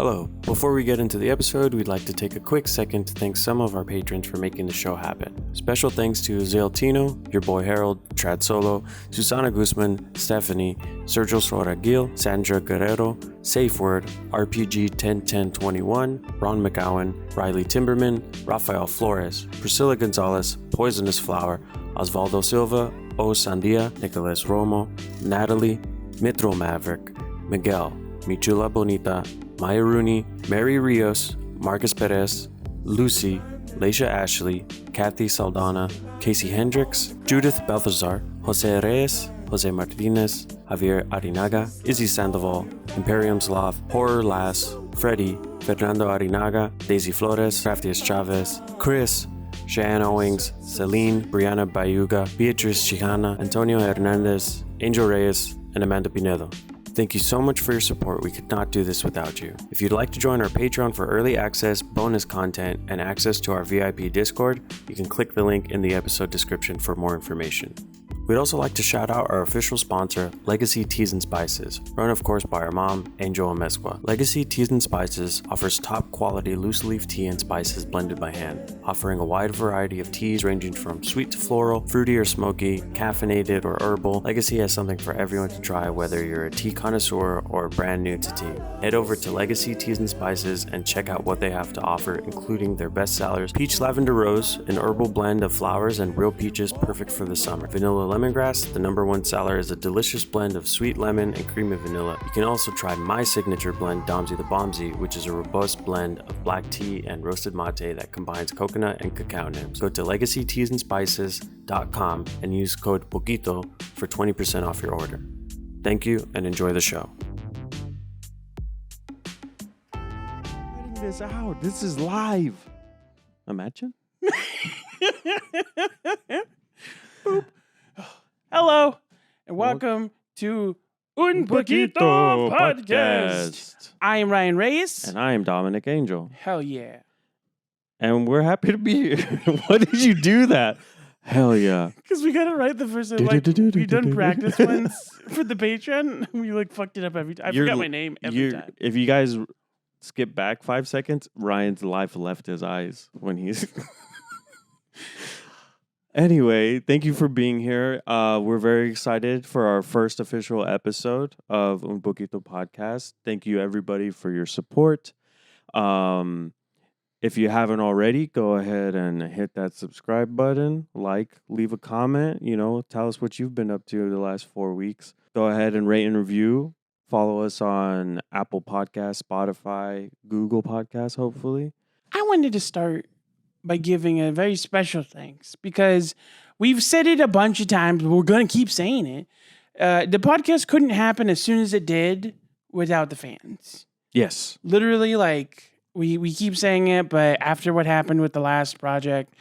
Hello. Before we get into the episode, we'd like to take a quick second to thank some of our patrons for making the show happen. Special thanks to Latino, your boy Harold, Trad Solo, Susana Guzman, Stephanie, Sergio Soragil, Sandra Guerrero, Safe Word, RPG 101021, Ron McGowan, Riley Timberman, Rafael Flores, Priscilla Gonzalez, Poisonous Flower, Osvaldo Silva, O Sandia, Nicholas Romo, Natalie, Mitro Maverick, Miguel, Michula Bonita, Maya Rooney, Mary Rios, Marcus Perez, Lucy, Leisha Ashley, Kathy Saldana, Casey Hendricks, Judith Balthazar, Jose Reyes, Jose Martinez, Javier Arinaga, Izzy Sandoval, Imperium Slav, Horror Lass, Freddie, Fernando Arinaga, Daisy Flores, Craftiest Chavez, Chris, Cheyenne Owings, Celine, Brianna Bayuga, Beatriz Chihana, Antonio Hernandez, Angel Reyes, and Amanda Pinedo. Thank you so much for your support. We could not do this without you. If you'd like to join our Patreon for early access, bonus content, and access to our VIP Discord, you can click the link in the episode description for more information. We'd also like to shout out our official sponsor, Legacy Teas and Spices, run of course by our mom, Angel Amezcua. Legacy Teas and Spices offers top quality loose leaf tea and spices blended by hand, offering a wide variety of teas ranging from sweet to floral, fruity or smoky, caffeinated or herbal. Legacy has something for everyone to try, whether you're a tea connoisseur or brand new to tea. Head over to Legacy Teas and Spices and check out what they have to offer, including their best sellers, Peach Lavender Rose, an herbal blend of flowers and real peaches perfect for the summer. Vanilla Lemongrass, the number one seller, is a delicious blend of sweet lemon and creamy vanilla. You can also try my signature blend, Domsy the Bombsy, which is a robust blend of black tea and roasted mate that combines coconut and cacao nibs. Go to legacyteasandspices.com and use code Poquito for 20% off your order. Thank you and enjoy the show. Cutting this out. This is live. Imagine. Boop. Hello, and welcome to Un Poquito Podcast. I am Rian Reyes. And I am Dominic Angel. Hell yeah. And we're happy to be here. Why did you do that? Hell yeah. Because we got it right the first time. Like, we done practice ones for the Patreon. We fucked it up every time. I forgot my name every time. If you guys skip back 5 seconds, Ryan's life left his eyes when he's... Anyway, thank you for being here. We're very excited for our first official episode of Un Poquito Podcast. Thank you, everybody, for your support. If you haven't already, go ahead and hit that subscribe button, leave a comment, tell us what you've been up to the last 4 weeks. Go ahead and rate and review. Follow us on Apple Podcasts, Spotify, Google Podcasts, hopefully. I wanted to start by giving a very special thanks because we've said it a bunch of times, but we're going to keep saying it. The podcast couldn't happen as soon as it did without the fans. Yes. Literally, we keep saying it, but after what happened with the last project,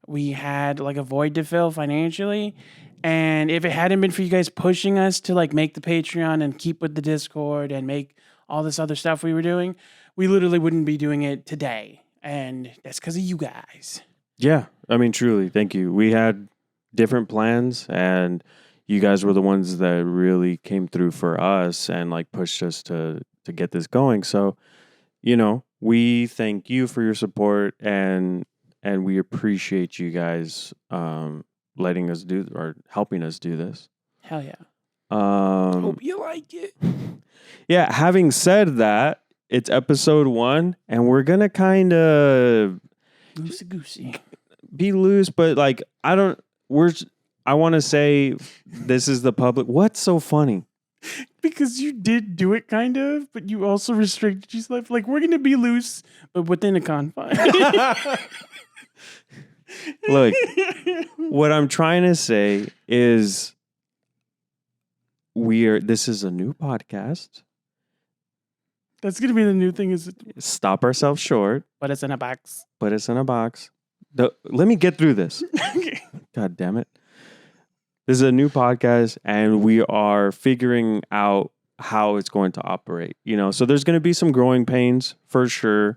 we had a void to fill financially. And if it hadn't been for you guys pushing us to make the Patreon and keep with the Discord and make all this other stuff we were doing, we literally wouldn't be doing it today. And that's because of you guys. Yeah. I mean, truly, thank you. We had different plans, and you guys were the ones that really came through for us and pushed us to get this going. So, we thank you for your support, and we appreciate you guys letting us do or helping us do this. Hell yeah. Hope you like it. Yeah. Having said that, it's episode 1, and we're gonna kind of loosey-goosey be loose, but I want to say this is the public. What's so funny? Because you did do it kind of, but you also restricted yourself. We're gonna be loose, but within a confine. Look, what I'm trying to say is this is a new podcast. That's going to be the new thing. Stop ourselves short. Put us in a box. Let me get through this. Okay. God damn it. This is a new podcast, and we are figuring out how it's going to operate. So there's going to be some growing pains for sure.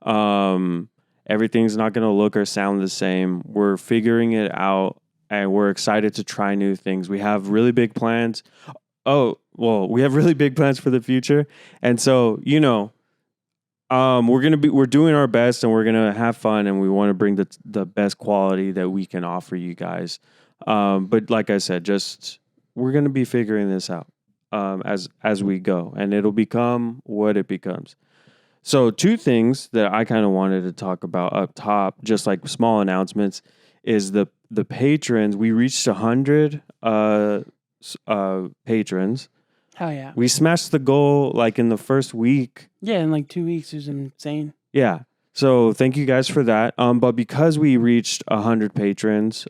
Everything's not going to look or sound the same. We're figuring it out, and we're excited to try new things. We have really big plans. We have really big plans for the future. And so, We're doing our best, and we're gonna have fun, and we want to bring the best quality that we can offer you guys. But like I said, we're gonna be figuring this out as we go, and it'll become what it becomes. So 2 things that I kind of wanted to talk about up top, just like small announcements, is the patrons. We reached 100 patrons. Hell yeah. We smashed the goal like in the first week. Yeah, in like 2 weeks. It was insane. Yeah. So thank you guys for that. But because we reached 100 patrons,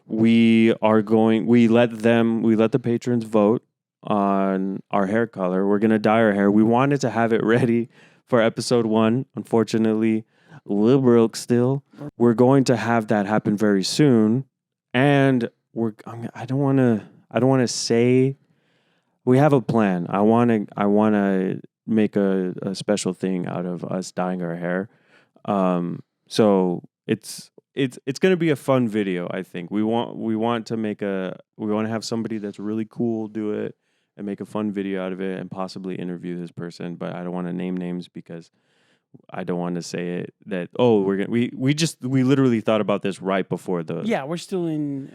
we let the patrons vote on our hair color. We're gonna dye our hair. We wanted to have it ready for episode 1. Unfortunately, a little broke still. We're going to have that happen very soon, and I don't want to say we have a plan. I want to make a special thing out of us dyeing our hair. So it's going to be a fun video. I think we want to have somebody that's really cool do it and make a fun video out of it and possibly interview this person. But I don't want to name names because I don't want to say it that, we literally thought about this right before we're still in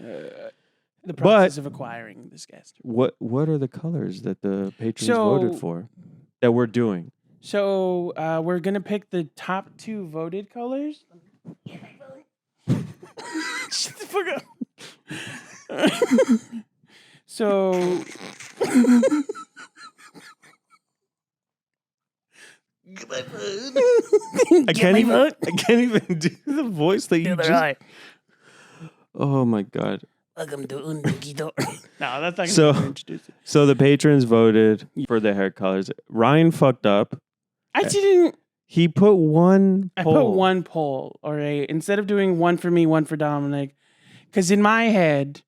the process of acquiring this guest. What are the colors that the patrons voted for that we're doing? So we're gonna pick the top 2 voted colors. Shut the fuck up. So I can't even do the voice that you just. Right. Oh my god. Welcome to Poquito. No, that's not going to introduce it. So the patrons voted for the hair colors. Ryan fucked up. I didn't. He put one poll. I put one poll, all right? Instead of doing one for me, one for Dominic. Because in my head,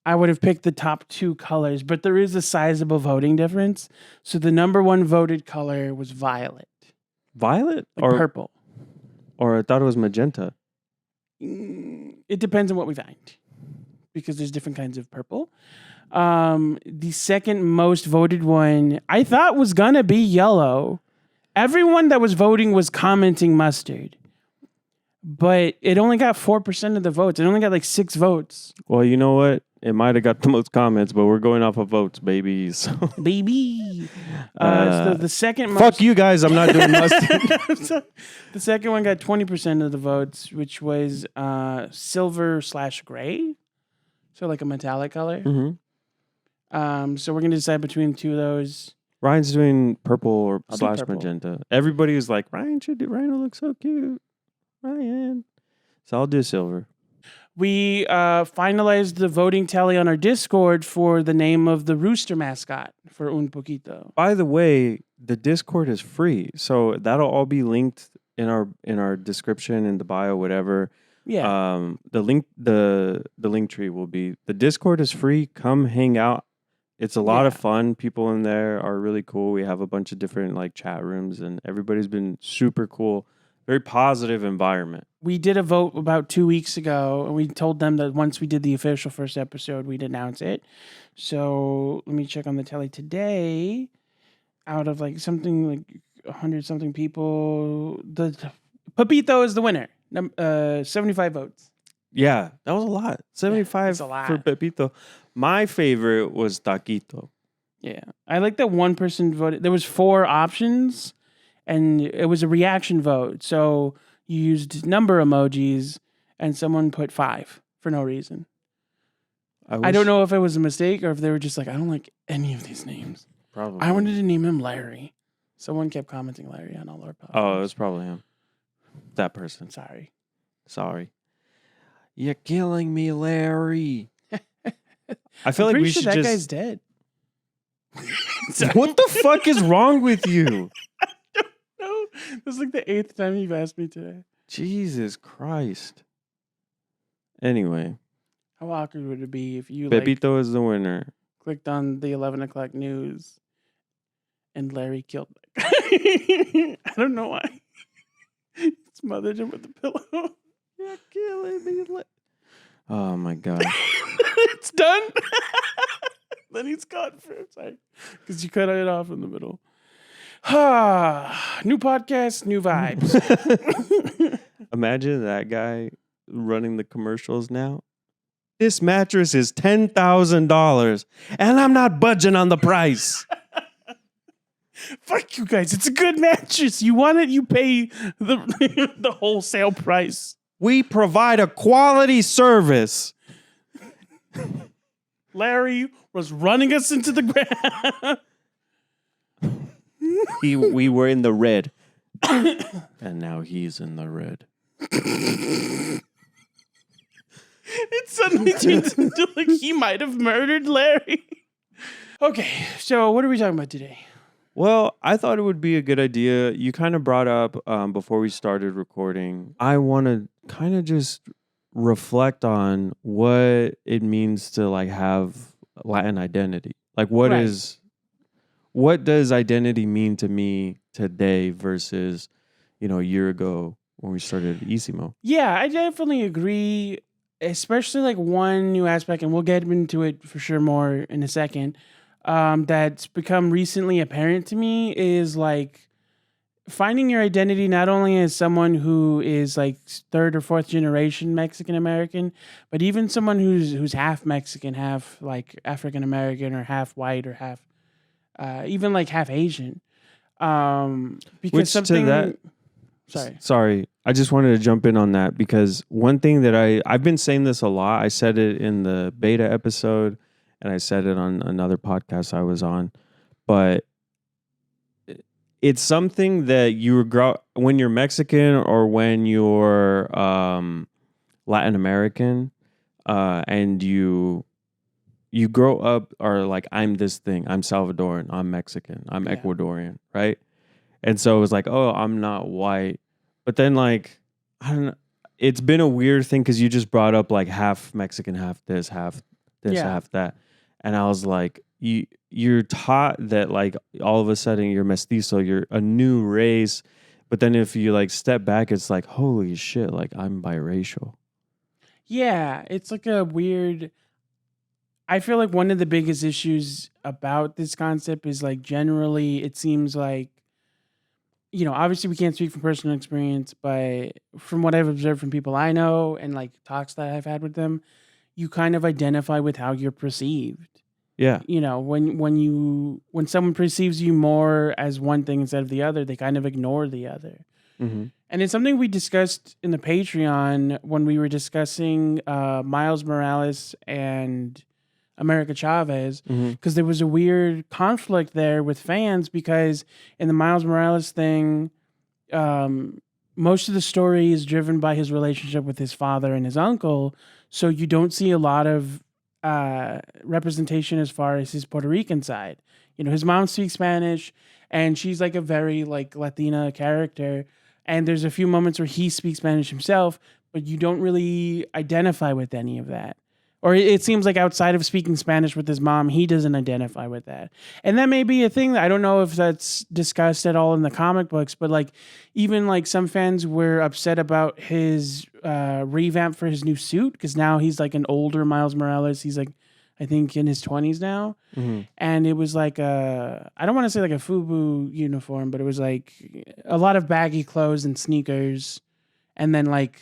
I would have picked the top 2 colors, but there is a sizable voting difference. So the number 1 voted color was violet. Violet? Like purple. Or I thought it was magenta. It depends on what we find. Because there's different kinds of purple. The second most voted one, I thought was going to be yellow. Everyone that was voting was commenting mustard. But it only got 4% of the votes. It only got like 6 votes. Well, you know what? It might have got the most comments, but we're going off of votes, baby. So. Baby. So the second most... Fuck you guys, I'm not doing mustard. So the second one got 20% of the votes, which was silver/gray. So like a metallic color. Mm-hmm. So we're going to decide between 2 of those. Ryan's doing purple or slash magenta. Everybody is like, Ryan will look so cute. Ryan. So I'll do silver. We finalized the voting tally on our Discord for the name of the rooster mascot for Un Poquito. By the way, the Discord is free. So that'll all be linked in our description, in the bio, whatever. Yeah. The link tree will be, the Discord is free. Come hang out. It's a lot of fun. People in there are really cool. We have a bunch of different like chat rooms, and everybody's been super cool. Very positive environment. We did a vote about 2 weeks ago, and we told them that once we did the official first episode, we'd announce it. So let me check on the tally today. Out of like something like 100 something people, the Pepito is the winner. 75 votes. Yeah, that was a lot. 75 that's a lot. For Pepito. My favorite was Taquito. Yeah. I like that one person voted. There was 4 options, and it was a reaction vote. So you used number emojis, and someone put 5 for no reason. I don't know if it was a mistake or if they were just like, I don't like any of these names. Probably. I wanted to name him Larry. Someone kept commenting Larry on all our podcasts. Oh, it was probably him. That person. Sorry. You're killing me, Larry. I feel I'm like we sure should that guy's dead. What the fuck is wrong with you? No, this is like the 8th time you've asked me today. Jesus Christ. Anyway. How awkward would it be if you Pepito is the winner. Clicked on the 11 o'clock news and Larry killed that guy? I don't know why. Smothered him with the pillow. You're killing me. Oh my God. It's done. Then he's gone for sorry. Because you cut it off in the middle. New podcast, new vibes. Imagine that guy running the commercials now. This mattress is $10,000 and I'm not budging on the price. Fuck you guys. It's a good mattress. You want it, you pay the wholesale price. We provide a quality service. Larry was running us into the ground. We were in the red. And now he's in the red. It suddenly turns into like he might have murdered Larry. Okay, so what are we talking about today? Well, I thought it would be a good idea. You kind of brought up before we started recording. I want to kind of just reflect on what it means to like have Latin identity. Like what does identity mean to me today versus, a year ago when we started Isimo? Yeah, I definitely agree. Especially like one new aspect, and we'll get into it for sure more in a second, that's become recently apparent to me is like finding your identity not only as someone who is like third or fourth generation Mexican American, but even someone who's half Mexican, half like African American, or half white, or half even like half Asian. Because Sorry, I just wanted to jump in on that because one thing that I've been saying this a lot. I said it in the beta episode and I said it on another podcast I was on, but it's something that when you're Mexican or when you're Latin American, and you grow up or like, I'm this thing, I'm Salvadoran, I'm Mexican, I'm Ecuadorian, right? And so it was like, oh, I'm not white. But then like, I don't know. It's been a weird thing because you just brought up like half Mexican, half this, half that. And I was like, you're taught that like all of a sudden you're mestizo, you're a new race. But then if you like step back, it's like, holy shit, like I'm biracial. Yeah, it's like a weird... I feel like one of the biggest issues about this concept is like generally it seems like, obviously we can't speak from personal experience, but from what I've observed from people I know and like talks that I've had with them, you kind of identify with how you're perceived. Yeah. When someone perceives you more as one thing instead of the other, they kind of ignore the other. Mm-hmm. And it's something we discussed in the Patreon when we were discussing Miles Morales and America Chavez, because there was a weird conflict there with fans because in the Miles Morales thing, most of the story is driven by his relationship with his father and his uncle. So you don't see a lot of representation as far as his Puerto Rican side. His mom speaks Spanish and she's like a very like Latina character. And there's a few moments where he speaks Spanish himself, but you don't really identify with any of that. Or it seems like outside of speaking Spanish with his mom, he doesn't identify with that. And that may be a thing that I don't know if that's discussed at all in the comic books, but like even like some fans were upset about his revamp for his new suit because now he's like an older Miles Morales. He's like, I think in his 20s now. Mm-hmm. And it was like I don't want to say like a FUBU uniform, but it was like a lot of baggy clothes and sneakers. And then like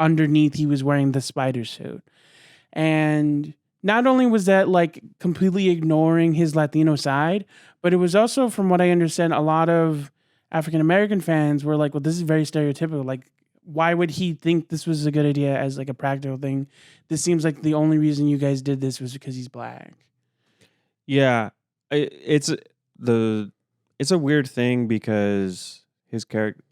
underneath he was wearing the spider suit. And not only was that like completely ignoring his Latino side, but it was also, from what I understand, a lot of African-American fans were like, well, this is very stereotypical. Like, why would he think this was a good idea as like a practical thing? This seems like the only reason you guys did this was because he's black. Yeah, it's a weird thing because his character,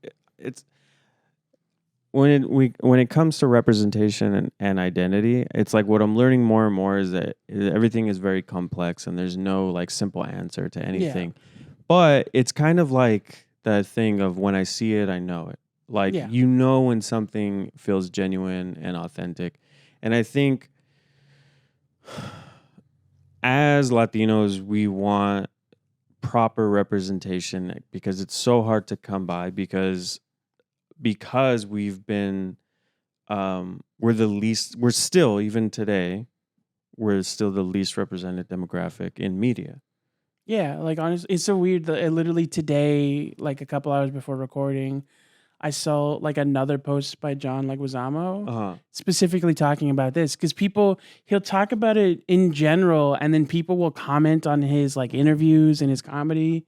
when it comes to representation and identity, it's like what I'm learning more and more is that everything is very complex and there's no like simple answer to anything. Yeah. But it's kind of like that thing of when I see it, I know it. Like, when something feels genuine and authentic. And I think as Latinos, we want proper representation because it's so hard to come by because we've been we're still, even today, we're still the least represented demographic in media. Yeah, like honestly, it's so weird that literally today, like a couple hours before recording, I saw like another post by John Leguizamo specifically talking about this because he'll talk about it in general, and then people will comment on his like interviews and his comedy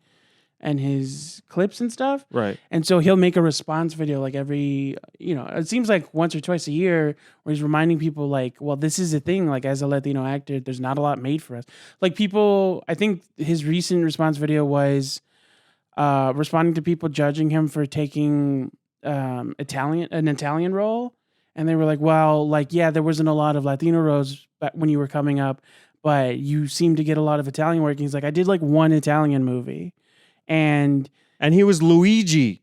and his clips and stuff. Right. And so he'll make a response video like every, it seems like once or twice a year where he's reminding people like, well, this is a thing. Like as a Latino actor, there's not a lot made for us. Like people, I think his recent response video was responding to people judging him for taking an Italian role. And they were like, well, like, yeah, there wasn't a lot of Latino roles when you were coming up, but you seem to get a lot of Italian work. And he's like, I did like one Italian movie. And he was Luigi.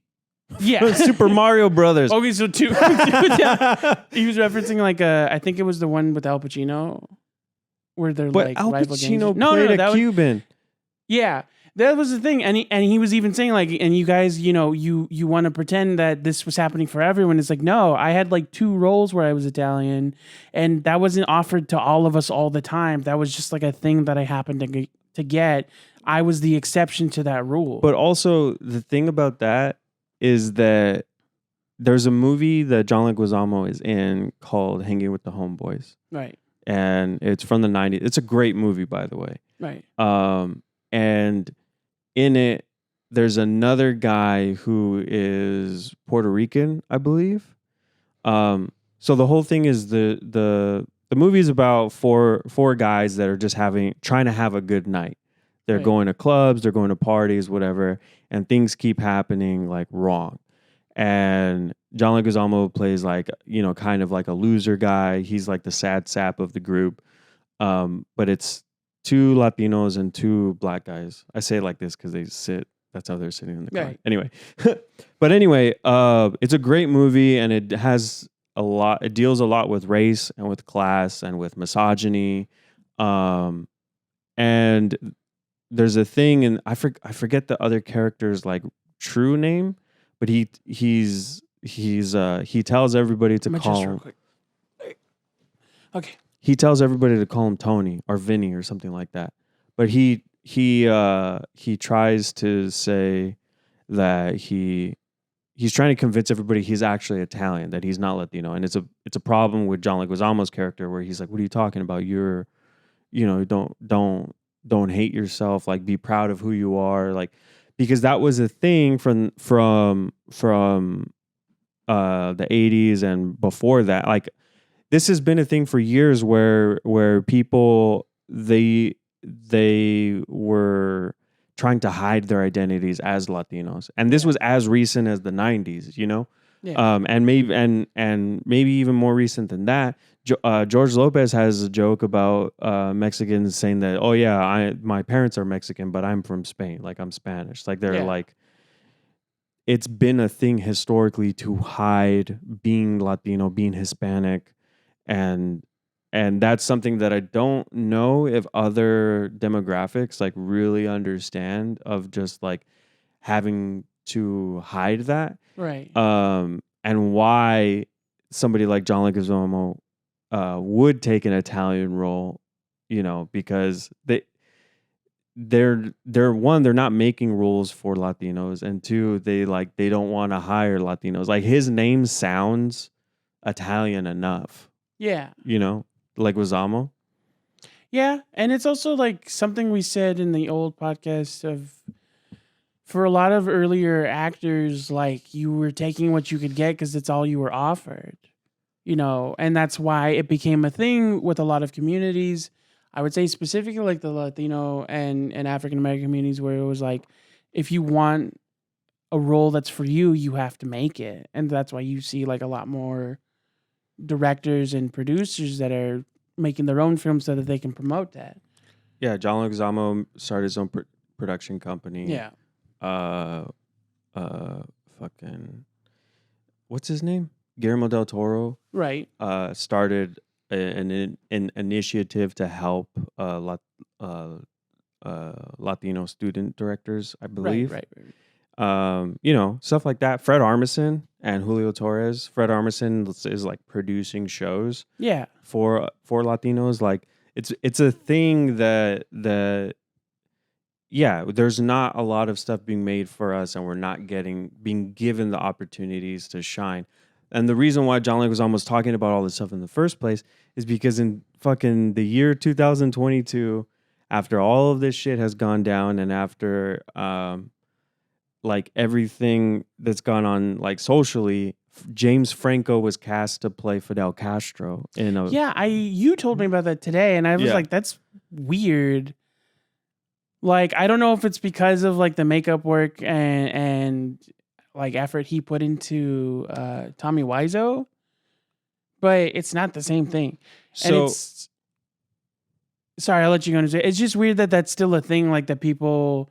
Yeah. Super Mario Brothers. Okay, so two. He was referencing like I think it was the one with Al Pacino where they're but like Al rival Pacino gangs. played a Cuban. Yeah. That was the thing. And he was even saying like, and you guys, you want to pretend that this was happening for everyone. It's like, no, I had like 2 roles where I was Italian, and that wasn't offered to all of us all the time. That was just like a thing that I happened to get. I was the exception to that rule. But also the thing about that is that there's a movie that John Leguizamo is in called Hanging with the Homeboys. Right. And it's from the 90s. It's a great movie, by the way. Right. And in it, there's another guy who is Puerto Rican, I believe. So the whole thing is the movie is about four guys that are just trying to have a good night. They're going to clubs, they're going to parties, whatever, and things keep happening like wrong. And John Leguizamo plays like, kind of like a loser guy. He's like the sad sap of the group. But it's 2 Latinos and 2 black guys. I say it like this because that's how they're sitting in the car. Right. Anyway. But anyway, it's a great movie, and it deals a lot with race and with class and with misogyny. And there's a thing, and I forget the other character's like true name, but he tells everybody to call him. Okay. He tells everybody to call him Tony or Vinny or something like that. But he tries to say that he's trying to convince everybody he's actually Italian, that he's not Latino, and it's a problem with John Leguizamo's character where he's like, "What are you talking about? You're, don't hate yourself, like be proud of who you are," like, because that was a thing from the 80s and before that. Like, this has been a thing for years where people they were trying to hide their identities as Latinos, and this was as recent as the 90s, Yeah. and maybe even more recent than that. George Lopez has a joke about Mexicans saying that, oh yeah, my parents are Mexican, but I'm from Spain, like I'm Spanish. Like they're like, it's been a thing historically to hide being Latino, being Hispanic, and that's something that I don't know if other demographics like really understand, of just like having to hide that. Right. And why somebody like John Leguizamo would take an Italian role, because they're not making rules for Latinos, and 2, they don't want to hire Latinos. Like, his name sounds Italian enough. Yeah. Leguizamo. Yeah, and it's also like something we said in the old podcast of, for a lot of earlier actors, like you were taking what you could get because it's all you were offered, and that's why it became a thing with a lot of communities. I would say specifically like the Latino and African American communities, where it was like, if you want a role that's for you, you have to make it. And that's why you see like a lot more directors and producers that are making their own films so that they can promote that. Yeah, John Leguizamo started his own production company. Yeah. Fucking, what's his name? Guillermo del Toro. Right. Started an initiative to help Latino student directors, I believe. Right. Stuff like that. Fred Armisen and Julio Torres. Fred Armisen is like producing shows. Yeah. For Latinos, like it's a thing that there's not a lot of stuff being made for us, and we're not being given the opportunities to shine. And the reason why John was almost talking about all this stuff in the first place is because in fucking the year 2022, after all of this shit has gone down, and after like everything that's gone on like socially, James Franco was cast to play Fidel Castro in a you told me about that today, and I was like, that's weird. Like, I don't know if it's because of like the makeup work and like effort he put into Tommy Wiseau, but it's not the same thing. And it's sorry, I'll let you go. It's just weird that that's still a thing. Like that people,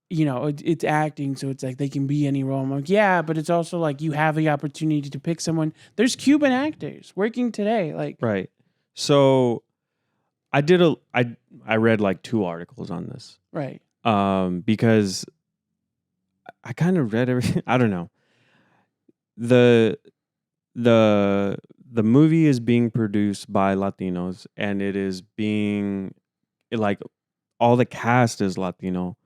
you know, it's acting, so it's like they can be any role. I'm like, yeah, but it's also like you have the opportunity to pick someone. There's Cuban actors working today, like right. So I read like 2 articles on this, right? Because I kind of read everything. I don't know. The movie is being produced by Latinos, and it is being like all the cast is Latino.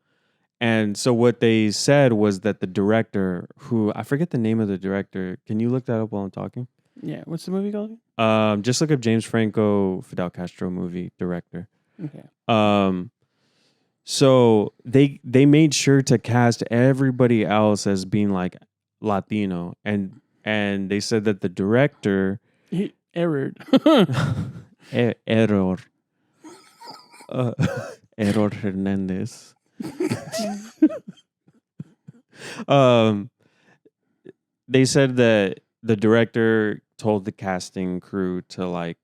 And so what they said was that the director, who I forget the name of the director, can you look that up while I'm talking? Yeah, what's the movie called? Just look up James Franco Fidel Castro movie director. Okay. So they made sure to cast everybody else as being like Latino, and they said that the director errored. Error Error Hernandez. They said that the director told the casting crew to like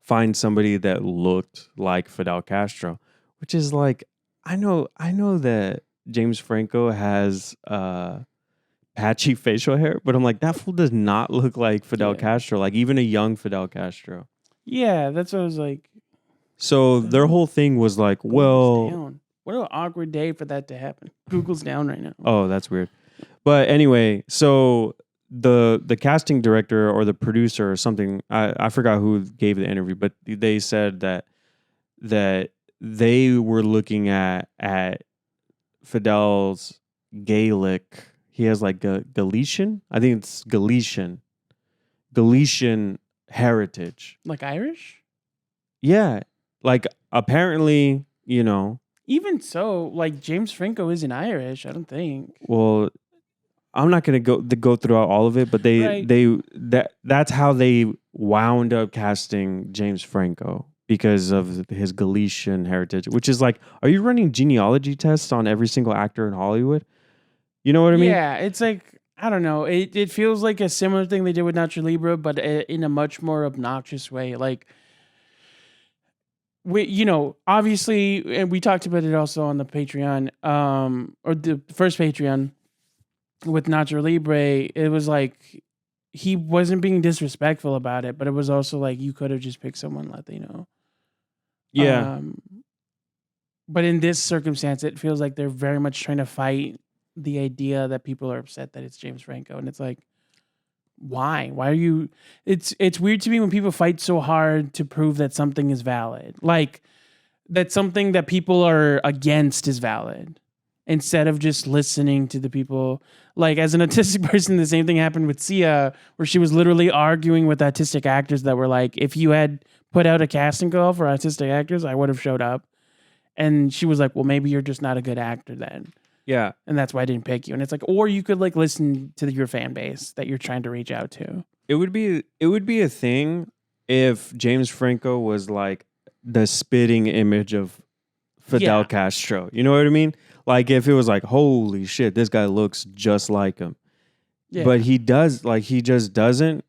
find somebody that looked like Fidel Castro, which is like, I know that James Franco has patchy facial hair, but I'm like, that fool does not look like Fidel Castro, like even a young Fidel Castro. Yeah, that's what I was like. So their whole thing was like, well, what an awkward day for that to happen. Google's down right now. Oh, that's weird. But anyway, so the casting director or the producer or something, I forgot who gave the interview, but they said that they were looking at Fidel's Gaelic. He has like a Galician. I think it's Galician heritage. Like Irish? Yeah. Like apparently, you know. Even so, like James Franco isn't Irish, I don't think. Well, I'm not going to go throughout all of it, but that's how they wound up casting James Franco, because of his Galician heritage, which is like, are you running genealogy tests on every single actor in Hollywood? You know what I mean? Yeah, it's like, I don't know. It feels like a similar thing they did with Nacho Libre, but in a much more obnoxious way. Like, we, you know, obviously, and we talked about it also on the Patreon, or the first Patreon with Nacho Libre. It was like he wasn't being disrespectful about it, but it was also like you could have just picked someone Latino. Yeah. But in this circumstance, it feels like they're very much trying to fight the idea that people are upset that it's James Franco, and it's like, why are you? It's weird to me when people fight so hard to prove that something is valid, like that something that people are against is valid, instead of just listening to the people. Like, as an autistic person, the same thing happened with Sia, where she was literally arguing with autistic actors that were like, if you had put out a casting call for autistic actors, I would have showed up. And she was like, well, maybe you're just not a good actor then. Yeah. And that's why I didn't pick you. And it's like, or you could like listen to your fan base that you're trying to reach out to. It would be a thing if James Franco was like the spitting image of Fidel Castro. You know what I mean? Like if it was like, holy shit, this guy looks just like him. Yeah. But he just doesn't,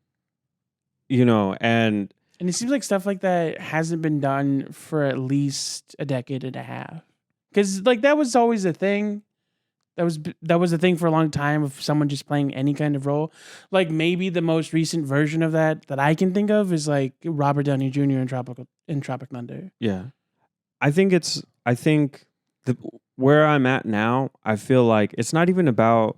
you know, and it seems like stuff like that hasn't been done for at least a decade and a half. Because like that was always a thing. That was a thing for a long time of someone just playing any kind of role. Like maybe the most recent version of that I can think of is like Robert Downey Jr. in Tropic Thunder. Yeah. I think where I'm at now, I feel like it's not even about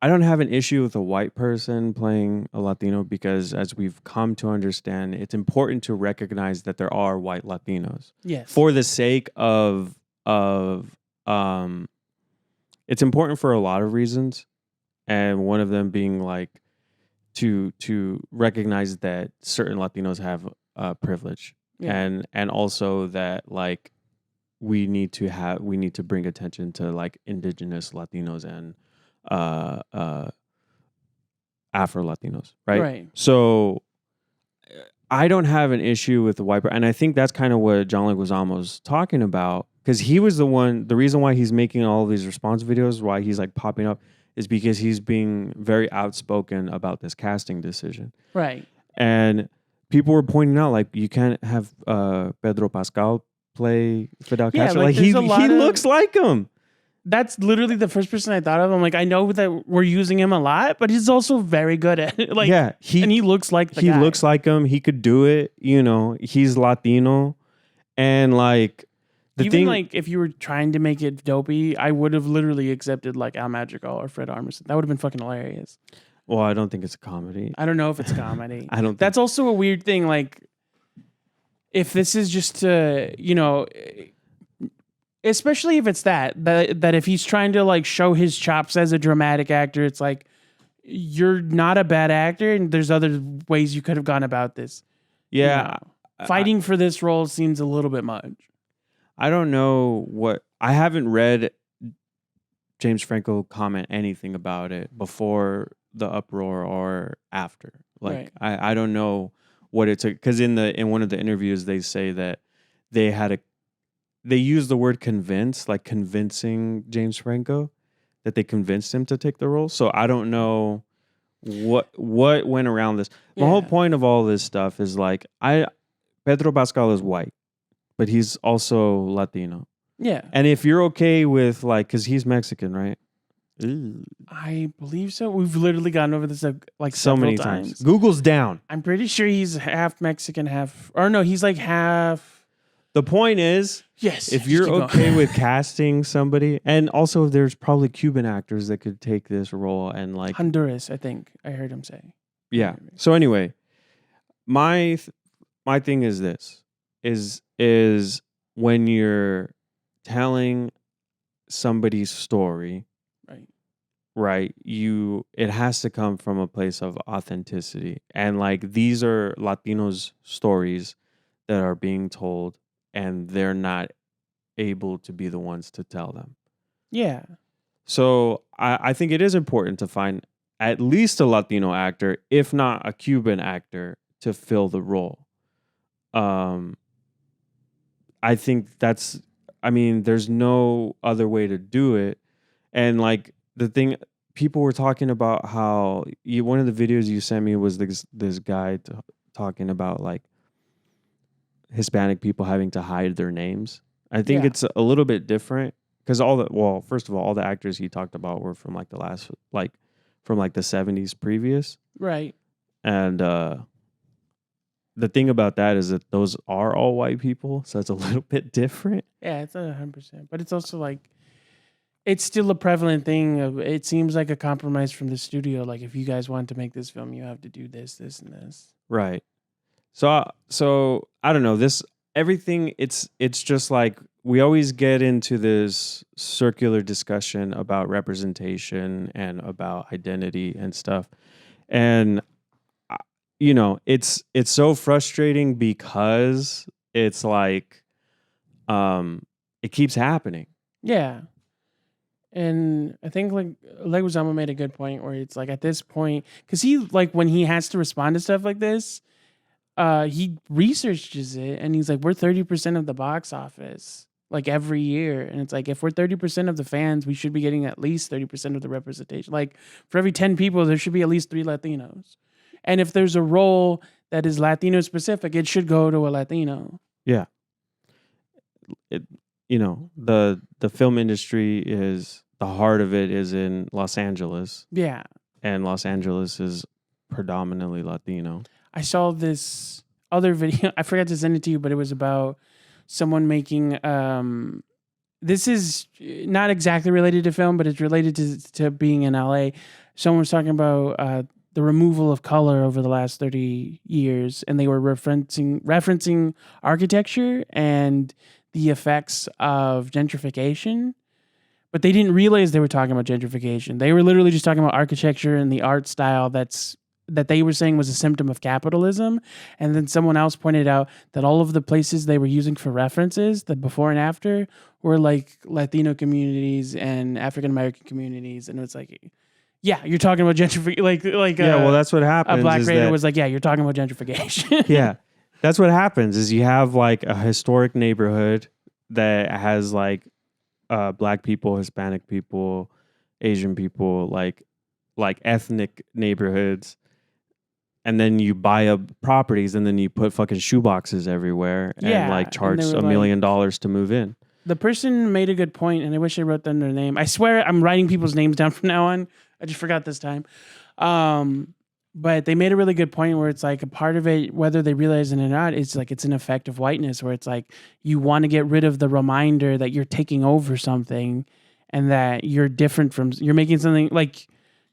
I don't have an issue with a white person playing a Latino because, as we've come to understand, it's important to recognize that there are white Latinos. Yes. For the sake of it's important for a lot of reasons, and one of them being like to recognize that certain Latinos have privilege, and also that like we need to bring attention to like indigenous Latinos and Afro Latinos, right? Right. So I don't have an issue with the white, and I think that's kind of what John Leguizamo was talking about, because he was the reason why he's making all of these response videos, why he's like popping up, is because he's being very outspoken about this casting decision. Right. And people were pointing out, like, you can't have Pedro Pascal play Fidel Castro. Like he looks like him. That's literally the first person I thought of. I'm like, I know that we're using him a lot, but he's also very good at it. Like, yeah, and he looks like the guy. He looks like him. He could do it. You know, he's Latino, and like like if you were trying to make it dopey, I would have literally accepted like Al Madrigal or Fred Armisen. That would have been fucking hilarious. Well, I don't think it's a comedy. I don't know if it's comedy. I don't. That's also a weird thing. Like, if this is just to, you know, especially if it's that if he's trying to like show his chops as a dramatic actor, it's like, you're not a bad actor, and there's other ways you could have gone about this. Yeah, you know, fighting for this role seems a little bit much. I don't know what. I haven't read James Franco comment anything about it before the uproar or after. Like, right. I don't know what it took, because in one of the interviews they say that they use the word convince, like convincing James Franco, that they convinced him to take the role. So I don't know what went around this. The whole point of all this stuff is like, Pedro Pascal is white, but he's also Latino. Yeah. And if you're okay with like, because he's Mexican, right? Ooh. I believe so. We've literally gone over this like so many times. Google's down. I'm pretty sure he's half Mexican, he's like half. The point is, yes, if you're okay with casting somebody, and also there's probably Cuban actors that could take this role, and like Honduras, I think I heard him say. Yeah. So anyway, my thing is this: is when you're telling somebody's story, right? It has to come from a place of authenticity, and like these are Latinos' stories that are being told, and they're not able to be the ones to tell them. Yeah. So I think it is important to find at least a Latino actor, if not a Cuban actor, to fill the role. I think there's no other way to do it. And like the thing, people were talking about how one of the videos you sent me was this guy talking about like Hispanic people having to hide their names. I think it's a little bit different, because first of all the actors he talked about were from like the 70s previous. Right. And the thing about that is that those are all white people, so it's a little bit different. Yeah, it's 100%. But it's also like, it's still a prevalent thing. It seems like a compromise from the studio. Like, if you guys want to make this film, you have to do this, this, and this. Right. So I don't know. Everything. It's just like we always get into this circular discussion about representation and about identity and stuff, and you know, it's so frustrating because it's like, it keeps happening. Yeah. And I think like Leguizamo made a good point where it's like at this point, because he like when he has to respond to stuff like this, he researches it and he's like, we're 30% of the box office like every year, and it's like if we're 30% of the fans, we should be getting at least 30% of the representation. Like for every 10 people, there should be at least 3 Latinos, and if there's a role that is Latino specific, it should go to a Latino. Yeah. The film industry is, the heart of it is in Los Angeles. Yeah. And Los Angeles is predominantly Latino. I saw this other video. I forgot to send it to you, but it was about someone making, this is not exactly related to film, but it's related to being in LA. someone was talking about the removal of color over the last 30 years, and they were referencing architecture and the effects of gentrification. But they didn't realize they were talking about gentrification. They were literally just talking about architecture and the art style that they were saying was a symptom of capitalism. And then someone else pointed out that all of the places they were using for references, the before and after, were like Latino communities and African American communities. And it's like, yeah, you're talking about gentrification. Yeah, well, that's what happens. A black is raider that- was like, yeah, you're talking about gentrification. Yeah, that's what happens is you have like a historic neighborhood that has like black people, Hispanic people, Asian people, like ethnic neighborhoods. And then you buy up properties and then you put fucking shoeboxes everywhere and like charge $1 million to move in. The person made a good point, and I wish I wrote down their name. I swear I'm writing people's names down from now on. I just forgot this time. But they made a really good point where it's like a part of it, whether they realize it or not, it's like it's an effect of whiteness where it's like you want to get rid of the reminder that you're taking over something and that you're different from, you're making something like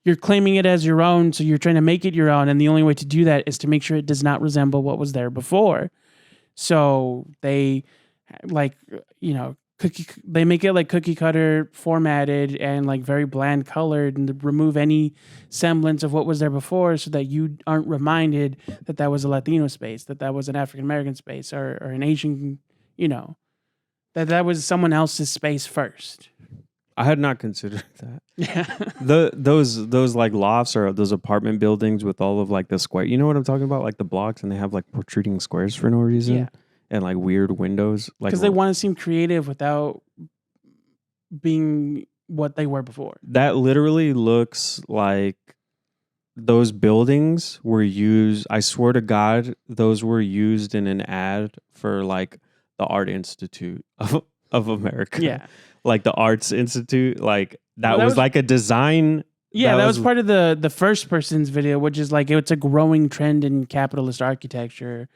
you're claiming it as your own. So you're trying to make it your own. And the only way to do that is to make sure it does not resemble what was there before. So they like, they make it like cookie cutter formatted and like very bland colored and remove any semblance of what was there before so that you aren't reminded that that was a Latino space, that was an African American space or an Asian, that was someone else's space first. I had not considered that. Yeah. Those like lofts or those apartment buildings with all of like the square. You know what I'm talking about? Like the blocks and they have like protruding squares for no reason. Yeah. And like weird windows. Like Because they want to seem creative without being what they were before. That literally looks like those buildings were used. I swear to God, those were used in an ad for like the Art Institute of America. Yeah. Like the Arts Institute. Like that was like a design. Yeah, that was part of the first person's video, which is like it's a growing trend in capitalist architecture.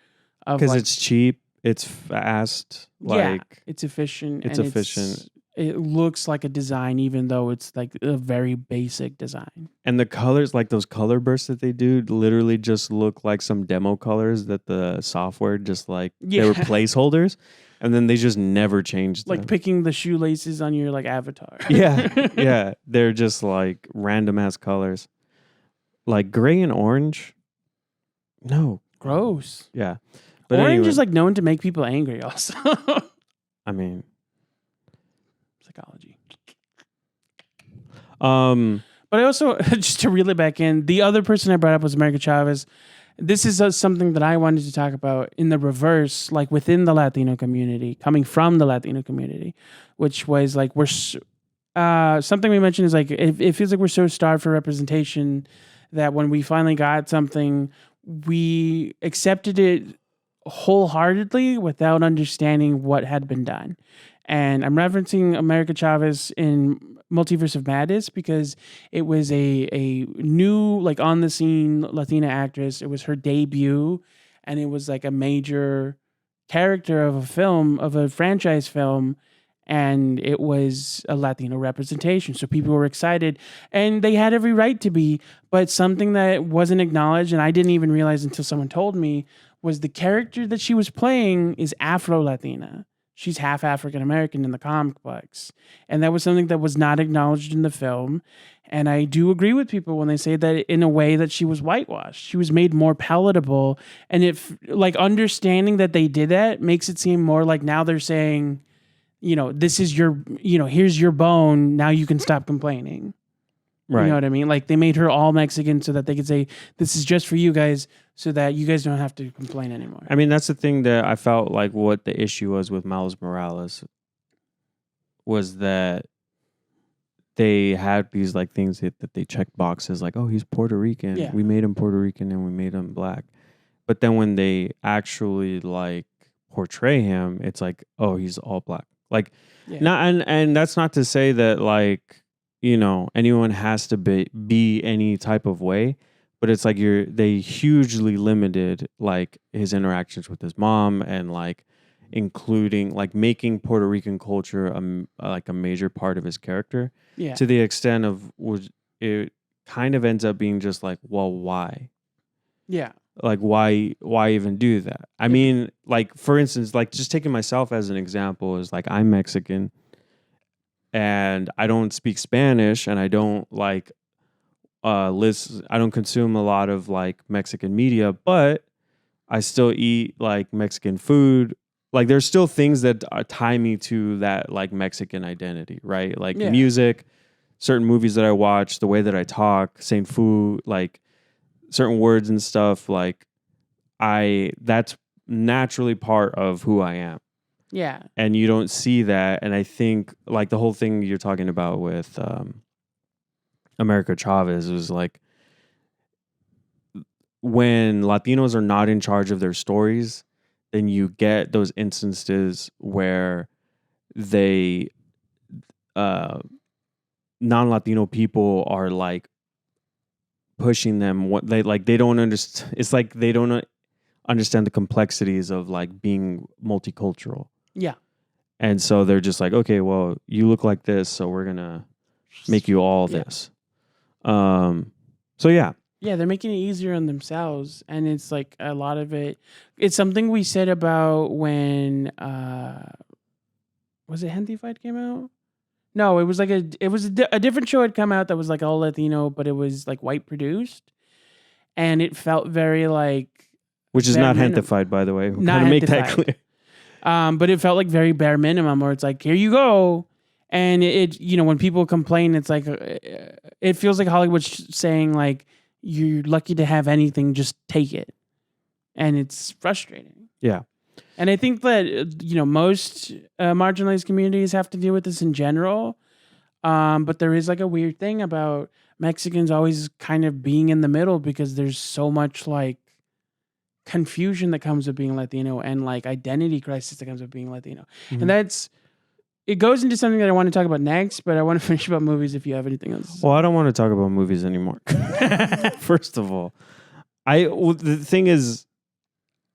Because it's cheap. It's fast. It's efficient. It's efficient. It looks like a design, even though it's like a very basic design. And the colors, like those color bursts that they do, literally just look like some demo colors that the software just like they were placeholders, and then they just never changed them. Like picking the shoelaces on your like avatar. Yeah, they're just like random ass colors, like gray and orange. No, gross. Yeah. But orange is like known to make people angry also. I mean, psychology. But I also, just to reel it back in, the other person I brought up was America Chavez. This is something that I wanted to talk about in the reverse, like within the Latino community, coming from the Latino community, which was like something we mentioned is like it feels like we're so starved for representation that when we finally got something, we accepted it wholeheartedly without understanding what had been done. And I'm referencing America Chavez in Multiverse of Madness because it was a new, like on the scene Latina actress. It was her debut and it was like a major character of a film, of a franchise film. And it was a Latino representation. So people were excited and they had every right to be. But something that wasn't acknowledged, and I didn't even realize until someone told me, was the character that she was playing is Afro-Latina. She's half African-American in the comic books. And that was something that was not acknowledged in the film. And I do agree with people when they say that in a way that she was whitewashed. She was made more palatable. And if like understanding that they did that makes it seem more like now they're saying, this is your, here's your bone. Now you can stop complaining. Right. You know what I mean? Like they made her all Mexican so that they could say, this is just for you guys so that you guys don't have to complain anymore. I mean, that's the thing that I felt like what the issue was with Miles Morales was that they had these like things that they checked boxes like, oh, he's Puerto Rican. Yeah. We made him Puerto Rican and we made him black. But then when they actually like portray him, it's like, oh, he's all black. Like, and that's not to say that like, anyone has to be any type of way, but it's like they hugely limited like his interactions with his mom and like including like making Puerto Rican culture like a major part of his character to the extent of it kind of ends up being just like, well, why? Yeah. Like, why even do that? I mean, like, for instance, like just taking myself as an example is like, I'm Mexican and I don't speak Spanish and I don't like listen. I don't consume a lot of like Mexican media, but I still eat like Mexican food. Like there's still things that tie me to that like Mexican identity, right? Like music, certain movies that I watch, the way that I talk, same food, like certain words and stuff. Like that's naturally part of who I am. Yeah. And you don't see that. And I think like the whole thing you're talking about with America Chavez was like, when Latinos are not in charge of their stories, then you get those instances where they non-Latino people are like pushing them. What they don't understand. It's like they don't understand the complexities of like being multicultural. Yeah. And so they're just like, okay, well, you look like this, so we're gonna make you all this. So yeah. Yeah, they're making it easier on themselves, and it's like a lot of it. It's something we said about when was it Gentrification came out? No, it was like a different show had come out that was like all Latino, but it was like white produced, and it felt very like, which is not Gentrification, by the way. Not to make that clear. But it felt like very bare minimum, where it's like, here you go. And it when people complain, it's like, it feels like Hollywood's saying like, you're lucky to have anything, just take it. And it's frustrating. Yeah. And I think that, most marginalized communities have to deal with this in general. But there is like a weird thing about Mexicans always kind of being in the middle, because there's so much like confusion that comes with being Latino and like identity crisis that comes with being Latino. Mm-hmm. And it goes into something that I want to talk about next, but I want to finish about movies if you have anything else. Well, I don't want to talk about movies anymore. First of all, the thing is,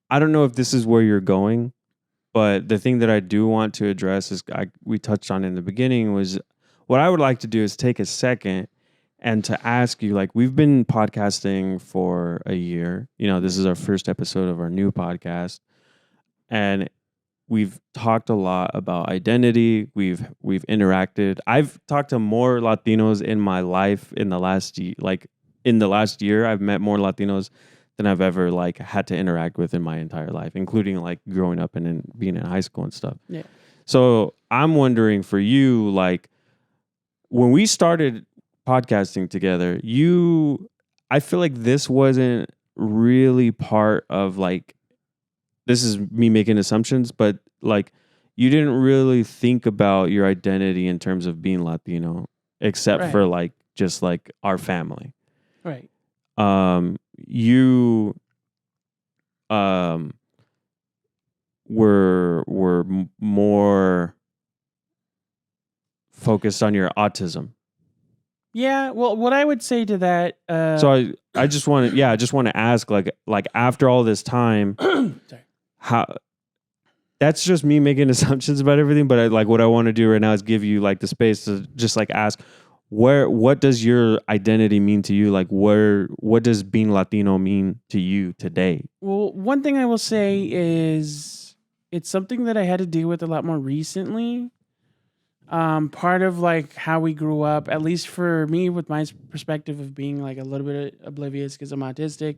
I don't know if this is where you're going, but the thing that I do want to address is we touched on in the beginning was what I would like to do is take a second and to ask you, like, we've been podcasting for a year. This is our first episode of our new podcast, and we've talked a lot about identity. We've interacted. I've talked to more Latinos in my life in the last year. I've met more Latinos than I've ever like had to interact with in my entire life, including like growing up and being in high school and stuff. Yeah. So I'm wondering for you, like when we started podcasting together, I feel like this wasn't really part of like, this is me making assumptions, but like you didn't really think about your identity in terms of being Latino, except for like just like our family. Right. You were more focused on your autism. Yeah, well, what I would say to that, so I just want to ask, like after all this time, sorry. how? That's just me making assumptions about everything. But what I want to do right now is give you like the space to just like ask, what does your identity mean to you? Like what does being Latino mean to you today? Well, one thing I will say is it's something that I had to deal with a lot more recently. Part of like how we grew up, at least for me, with my perspective of being like a little bit oblivious because I'm autistic,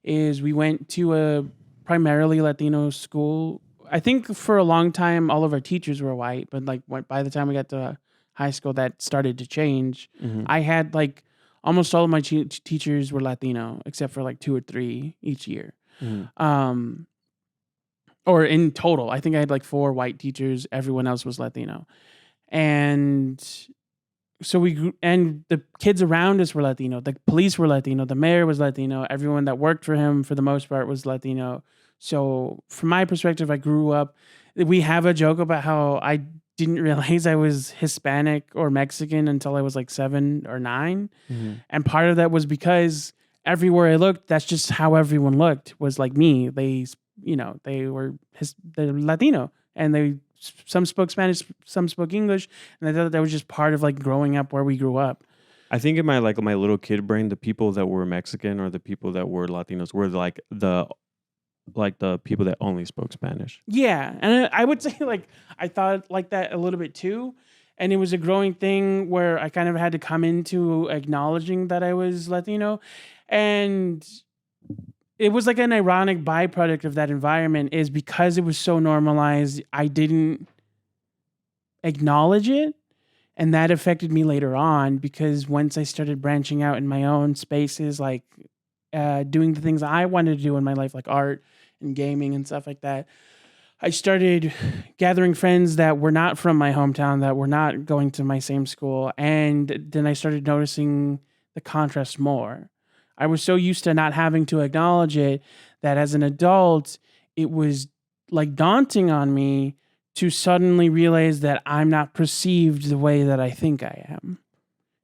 is we went to a primarily Latino school. I think for a long time, all of our teachers were white, but like by the time we got to high school, that started to change. Mm-hmm. I had like almost all of my teachers were Latino, except for like 2 or 3 each year. Mm-hmm. Or in total, I think I had like 4 white teachers. Everyone else was Latino. And so we grew, and the kids around us were Latino. The police were Latino. The mayor was Latino. Everyone that worked for him, for the most part, was Latino. So from my perspective, I grew up. We have a joke about how I didn't realize I was Hispanic or Mexican until I was like 7 or 9. Mm-hmm. And part of that was because everywhere I looked, that's just how everyone looked, was like me. They're Latino, and some spoke Spanish, some spoke English, and I thought that was just part of like growing up where we grew up. I think in my little kid brain, the people that were Mexican or the people that were Latinos were like the people that only spoke Spanish. Yeah, and I would say like I thought like that a little bit too, and it was a growing thing where I kind of had to come into acknowledging that I was Latino, and it was like an ironic byproduct of that environment is because it was so normalized, I didn't acknowledge it. And that affected me later on because once I started branching out in my own spaces, like doing the things I wanted to do in my life, like art and gaming and stuff like that, I started gathering friends that were not from my hometown, that were not going to my same school. And then I started noticing the contrast more. I was so used to not having to acknowledge it that as an adult, it was like daunting on me to suddenly realize that I'm not perceived the way that I think I am.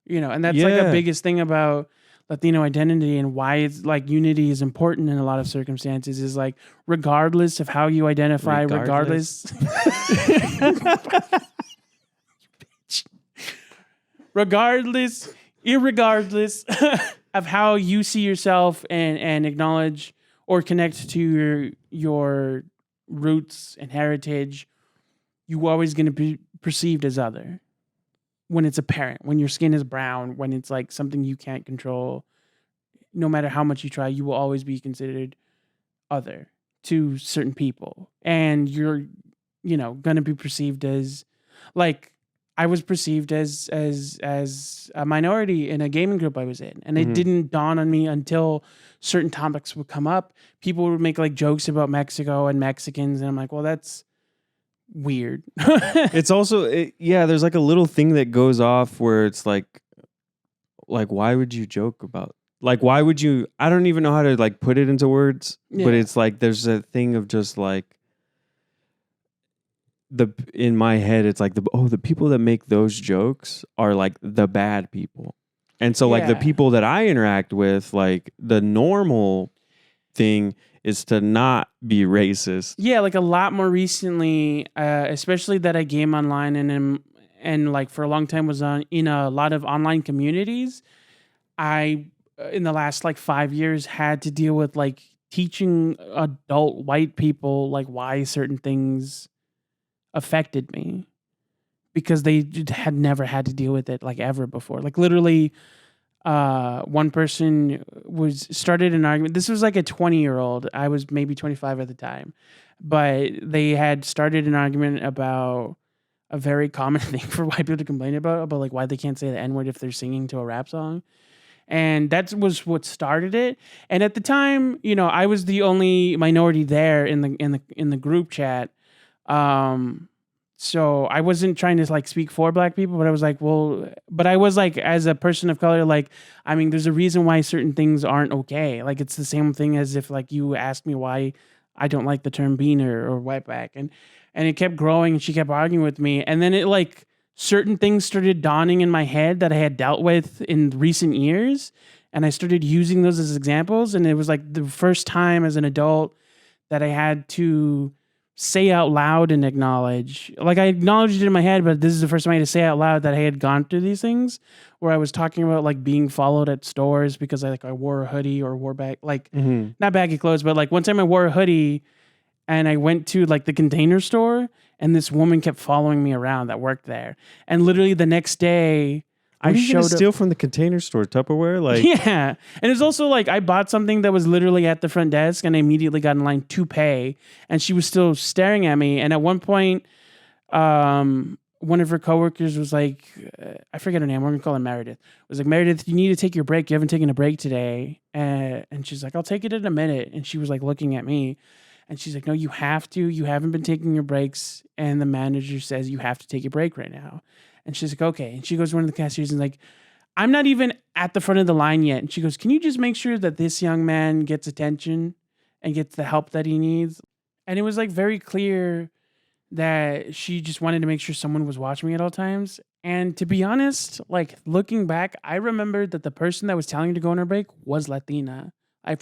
And that's like a biggest thing about Latino identity and why it's like unity is important in a lot of circumstances is like, regardless of how you identify, irregardless of how you see yourself and acknowledge or connect to your roots and heritage, you're always going to be perceived as other when it's apparent, when your skin is brown, when it's like something you can't control. No matter how much you try, you will always be considered other to certain people. And you're, going to be perceived as like I was perceived as a minority in a gaming group I was in. And it didn't dawn on me until certain topics would come up. People would make like jokes about Mexico and Mexicans. And I'm like, well, that's weird. It's also there's like a little thing that goes off where it's like why would you joke about, like, why would you, I don't even know how to like put it into words, but it's like there's a thing of just like in my head it's like the people that make those jokes are like the bad people, and so like the people that I interact with, like the normal thing is to not be racist. Yeah, like a lot more recently, especially that I game online and like for a long time was in a lot of online communities. I in the last like 5 years had to deal with like teaching adult white people like why certain things affected me because they had never had to deal with it like ever before. Like literally one person started an argument. This was like a 20-year-old. I was maybe 25 at the time, but they had started an argument about a very common thing for white people to complain about like why they can't say the N-word if they're singing to a rap song. And that was what started it. And at the time, I was the only minority there in the group chat. So I wasn't trying to like speak for black people, but I was like, but I was like, as a person of color, like, I mean, there's a reason why certain things aren't okay. Like, it's the same thing as if like you asked me why I don't like the term beaner or wetback. And it kept growing and she kept arguing with me. And then it like certain things started dawning in my head that I had dealt with in recent years. And I started using those as examples. And it was like the first time as an adult that I had to say out loud and acknowledge, like I acknowledged it in my head, but this is the first time I had to say out loud that I had gone through these things where I was talking about like being followed at stores because I wore a hoodie or wore not baggy clothes, but like one time I wore a hoodie and I went to like the Container Store and this woman kept following me around that worked there. And literally the next day I showed up. Steal from the Container Store Tupperware? Like, yeah. And it's also like I bought something that was literally at the front desk and I immediately got in line to pay. And she was still staring at me. And at one point, one of her coworkers was like, I forget her name. We're going to call her Meredith. Was like, Meredith, you need to take your break. You haven't taken a break today. And she's like, I'll take it in a minute. And she was like looking at me. And she's like, no, you have to. You haven't been taking your breaks. And the manager says you have to take a break right now. And she's like, okay. And she goes to one of the cashiers and like, I'm not even at the front of the line yet. And she goes, can you just make sure that this young man gets attention and gets the help that he needs? And it was like very clear that she just wanted to make sure someone was watching me at all times. And to be honest, like looking back, I remembered that the person that was telling her to go on her break was Latina. I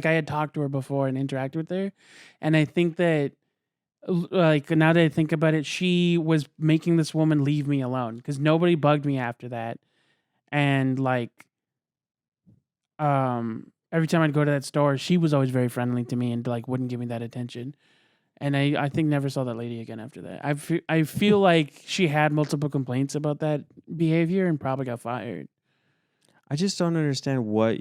had talked to her before and interacted with her. And I think that like now that I think about it, she was making this woman leave me alone because nobody bugged me after that. And like, every time I'd go to that store, she was always very friendly to me and like wouldn't give me that attention. And I think never saw that lady again after that. I feel like she had multiple complaints about that behavior and probably got fired. I just don't understand what.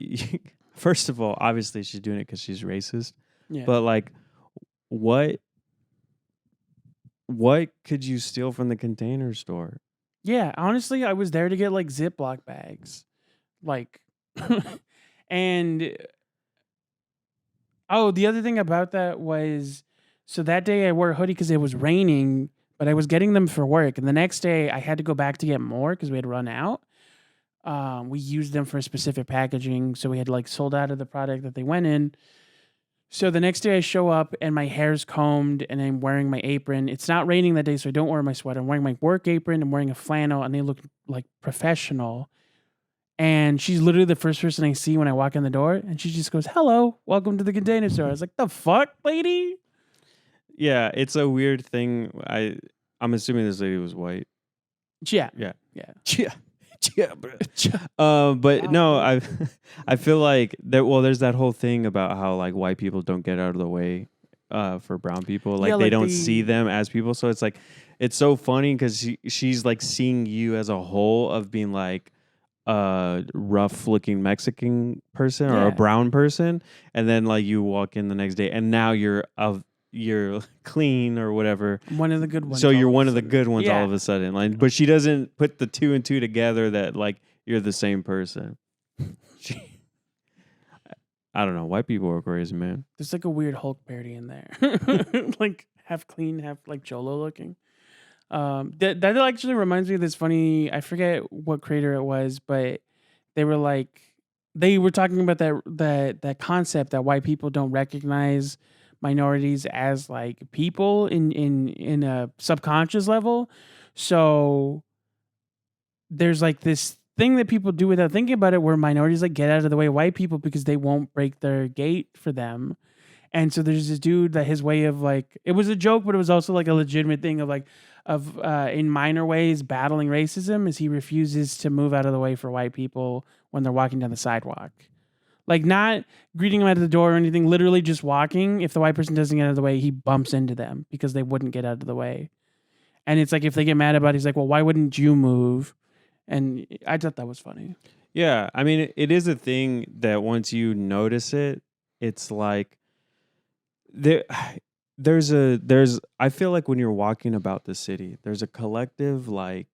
First of all, obviously she's doing it because she's racist. Yeah. But like, what could you steal from the Container Store? Yeah, honestly, I was there to get like Ziploc bags, like, and oh, the other thing about that was, so that day I wore a hoodie because it was raining, but I was getting them for work, and the next day I had to go back to get more because we had run out. We used them for specific packaging, so we had like sold out of the product that they went in. So the next day I show up and my hair's combed and I'm wearing my apron. It's not raining that day, so I don't wear my sweater. I'm wearing my work apron. I'm wearing a flannel, and they look like professional. And she's literally the first person I see when I walk in the door, and she just goes, "Hello, welcome to the Container Store." I was like, "The fuck, lady?" Yeah, it's a weird thing. I'm assuming this lady was white. Yeah. Yeah. Yeah. But no, I feel like there's that whole thing about how like white people don't get out of the way for brown people. Like, they don't see them as people. So it's like, it's so funny because she's like seeing you as a whole of being like a rough looking Mexican person or a brown person, and then like you walk in the next day and now you're clean or whatever. One of the good ones. So you're one of the good ones all of a sudden. Like, but she doesn't put the two and two together that like you're the same person. I don't know. White people are crazy, man. There's like a weird Hulk parody in there. Like half clean, half like Cholo looking. That actually reminds me of this funny, I forget what creator it was, but they were talking about that concept that white people don't recognize minorities as like people in a subconscious level. So there's like this thing that people do without thinking about it, where minorities like get out of the way of white people because they won't break their gate for them. And so there's this dude that his way of like, it was a joke, but it was also like a legitimate thing of like, in minor ways battling racism, is he refuses to move out of the way for white people when they're walking down the sidewalk. Like, not greeting them out of the door or anything, literally just walking. If the white person doesn't get out of the way, he bumps into them because they wouldn't get out of the way. And it's like, if they get mad about it, he's like, well, why wouldn't you move? And I thought that was funny. Yeah, I mean, it is a thing that once you notice it, it's like there's I feel like when you're walking about the city, there's a collective like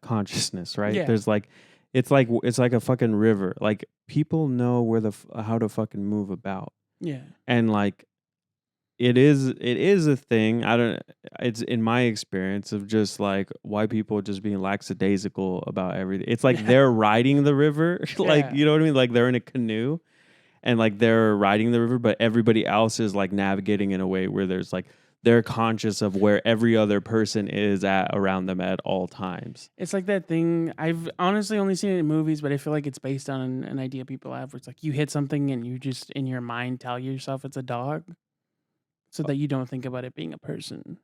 consciousness, right? Yeah. There's like it's like a fucking river. Like, people know where how to fucking move about. Yeah. And like it is a thing. It's in my experience of just like white people just being lackadaisical about everything. It's like they're riding the river. Like, you know what I mean? Like, they're in a canoe and like they're riding the river, but everybody else is like navigating in a way where there's like, they're conscious of where every other person is at around them at all times. It's like that thing. I've honestly only seen it in movies, but I feel like it's based on an idea people have, where it's like you hit something and you just in your mind tell yourself it's a dog, so that you don't think about it being a person.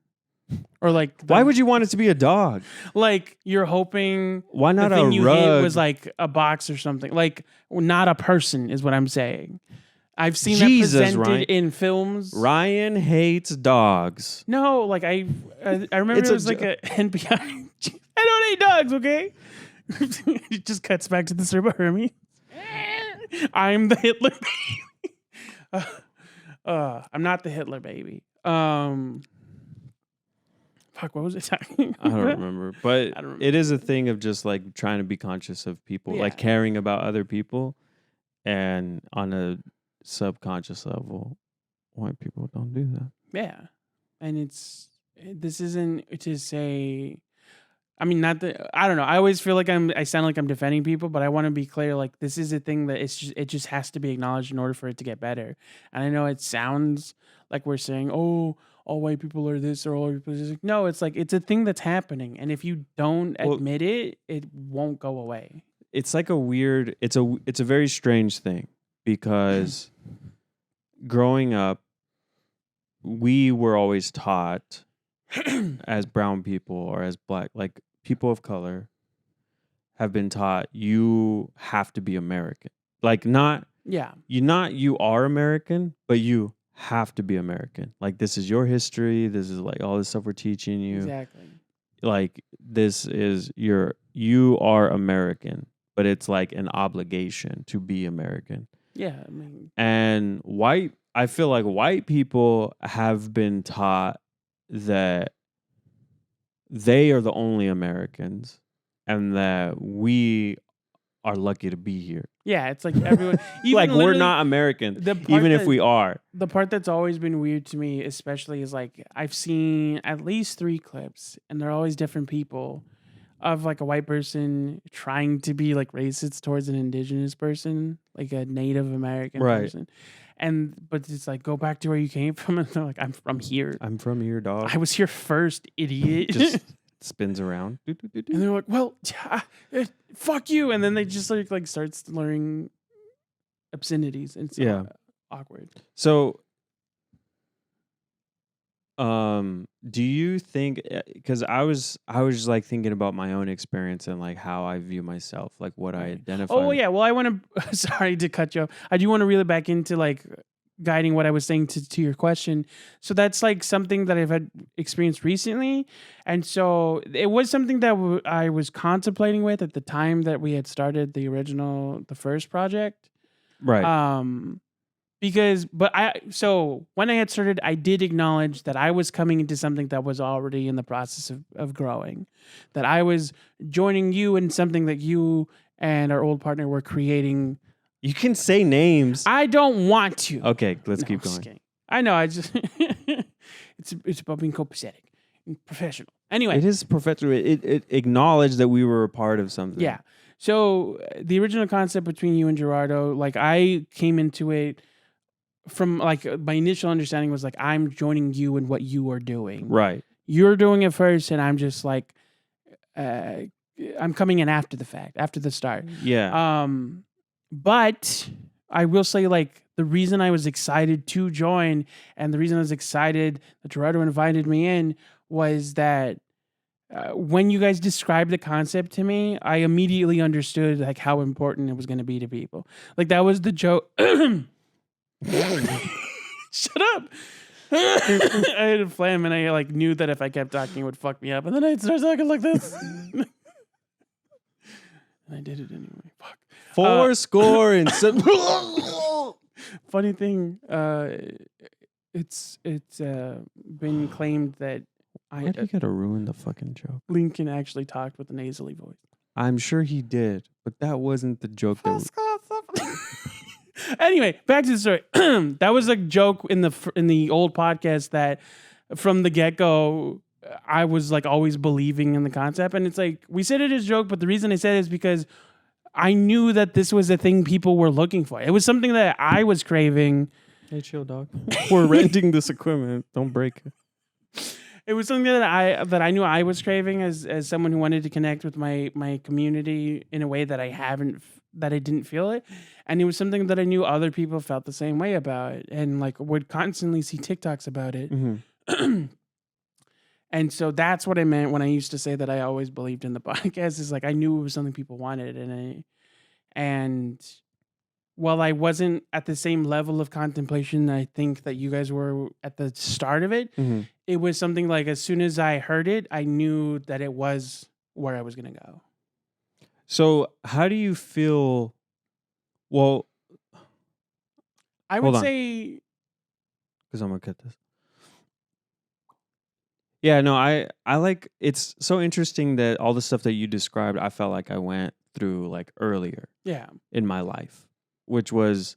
Or like, why would you want it to be a dog? Like, you're hoping why not the thing a you rug? hit was like a box or something. Like, not a person is what I'm saying. I've seen that presented Ryan. in films. Ryan hates dogs. No, like I remember it was like a NPI. I don't hate dogs, okay? It just cuts back to the Serba Hermes. I'm the Hitler baby. I'm not the Hitler baby. Fuck, what was it talking about? I don't remember. But it is a thing of just like trying to be conscious of people, like caring about other people. And on a subconscious level, white people don't do that. Yeah. And this isn't to say, I mean, not that, I don't know. I always feel like I sound like I'm defending people, but I want to be clear. Like, this is a thing that it just has to be acknowledged in order for it to get better. And I know it sounds like we're saying, oh, all white people are this or all white people are this. No, it's like, it's a thing that's happening. And if you don't admit it, it won't go away. It's like a weird, it's a very strange thing, because growing up, we were always taught as brown people or as black, like people of color, have been taught you have to be American. Like not Yeah. you are American, but you have to be American. Like this is your history. This is like all this stuff we're teaching you. Exactly. Like this is you are American, but it's like an obligation to be American. Yeah. I mean, And I feel like white people have been taught that they are the only Americans and that we are lucky to be here. yeah. It's like everyone. Even Like we're literally not American, the part even if that- we are. The part that's always been weird to me, especially, is like I've seen at least 3 clips, and they're always different people of like a white person trying to be like racist towards an indigenous person, like a Native American Right. person. But it's like, go back to where you came from. And they're like, I'm from here. I'm from here, dog. I was here first, idiot. Just spins around. and they're like, well, fuck you. And then they just like start slurring obscenities. And it's Yeah. awkward. So, do you think? Because I was just like thinking about my own experience and like how I view myself, like what I identify. Oh yeah, well I want to. Sorry to cut you off. I do want to reel it back into like guiding what I was saying to your question. So that's like something that I've had experienced recently, and so it was something that I was contemplating with at the time that we had started the first project. Right. So when I had started, I did acknowledge that I was coming into something that was already in the process of growing, that I was joining you in something that you and our old partner were creating. You can say names. I don't want to. Okay, let's No, keep I'm just going. kidding. I know. I just it's about being copacetic and professional. Anyway, It is professional. It acknowledged that we were a part of something. yeah. So the original concept between you and Gerardo, like I came into it from like my initial understanding was like I'm joining you in what you are doing. Right. You're doing it first, and I'm just like I'm coming in after the fact, after the start. Yeah. But I will say, like, the reason I was excited to join and the reason I was excited that Gerardo invited me in was that when you guys described the concept to me, I immediately understood like how important it was going to be to people. Like that was the joke. Shut up. I had a phlegm and I like knew that if I kept talking it would fuck me up, and then I'd start talking like this. And I did it anyway. Fuck. Four score and some. Funny thing, it's been claimed that Why do you gotta ruin the fucking joke? Lincoln actually talked with a nasally voice. I'm sure he did, but that wasn't the joke. Anyway, back to the story. That was a joke in the old podcast that from the get-go I was like always believing in the concept, and it's like we said it as a joke, but the reason I said it is because I knew that this was a thing people were looking for. It was something that I was craving. Hey, chill, dog. We're renting this equipment. Don't break it. It was something that I knew I was craving as someone who wanted to connect with my community in a way that I didn't feel it, and it was something that I knew other people felt the same way about, and like would constantly see TikToks about it. Mm-hmm. And so that's what I meant when I used to say that I always believed in the podcast. Is like I knew it was something people wanted, and while I wasn't at the same level of contemplation I think that you guys were at the start of it, Mm-hmm. it was something like as soon as I heard it, I knew that it was where I was going to go. So, how do you feel? Well, I Hold would on. say, because I'm gonna cut this. Yeah, no, I like. It's so interesting that all the stuff that you described, I felt like I went through like earlier yeah, in my life, which was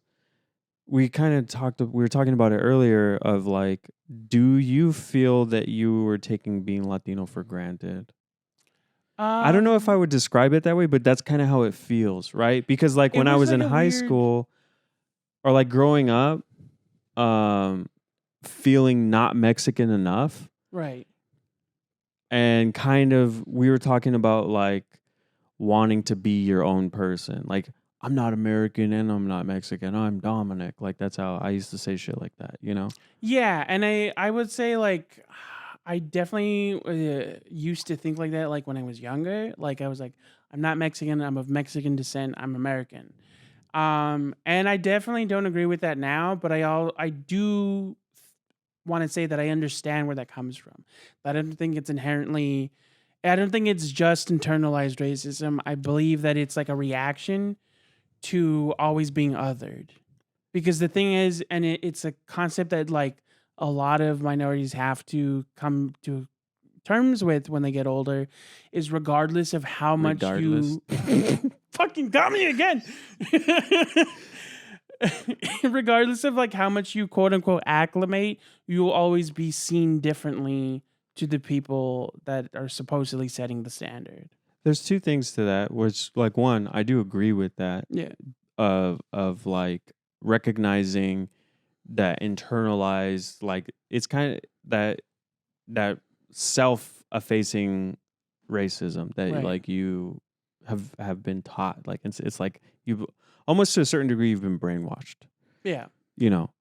we were talking about it earlier of like, do you feel that you were taking being Latino for granted? I don't know if I would describe it that way, but that's kind of how it feels, right? Because like It when I was was in like a high weird- school or like growing up, feeling not Mexican enough, right. and kind of we were talking about like wanting to be your own person. Like, I'm not American and I'm not Mexican. I'm Dominic. Like, that's how I used to say shit like that, you know? Yeah, and I would say like I definitely used to think like that like when I was younger. Like I was like, I'm not Mexican. I'm of Mexican descent. I'm American. And I definitely don't agree with that now, but I do want to say that I understand where that comes from. I don't think it's just internalized racism. I believe that it's like a reaction to always being othered. Because the thing is, and it's a concept that like a lot of minorities have to come to terms with when they get older, is regardless of how much you fucking got me again. Regardless of like how much you quote unquote acclimate, you will always be seen differently to the people that are supposedly setting the standard. There's two things to that, which like one, I do agree with that. Yeah. Of like recognizing that internalized, like it's kind of that self-effacing racism that Right. like you have been taught. Like it's like you've almost to a certain degree you've been brainwashed. Yeah. You know.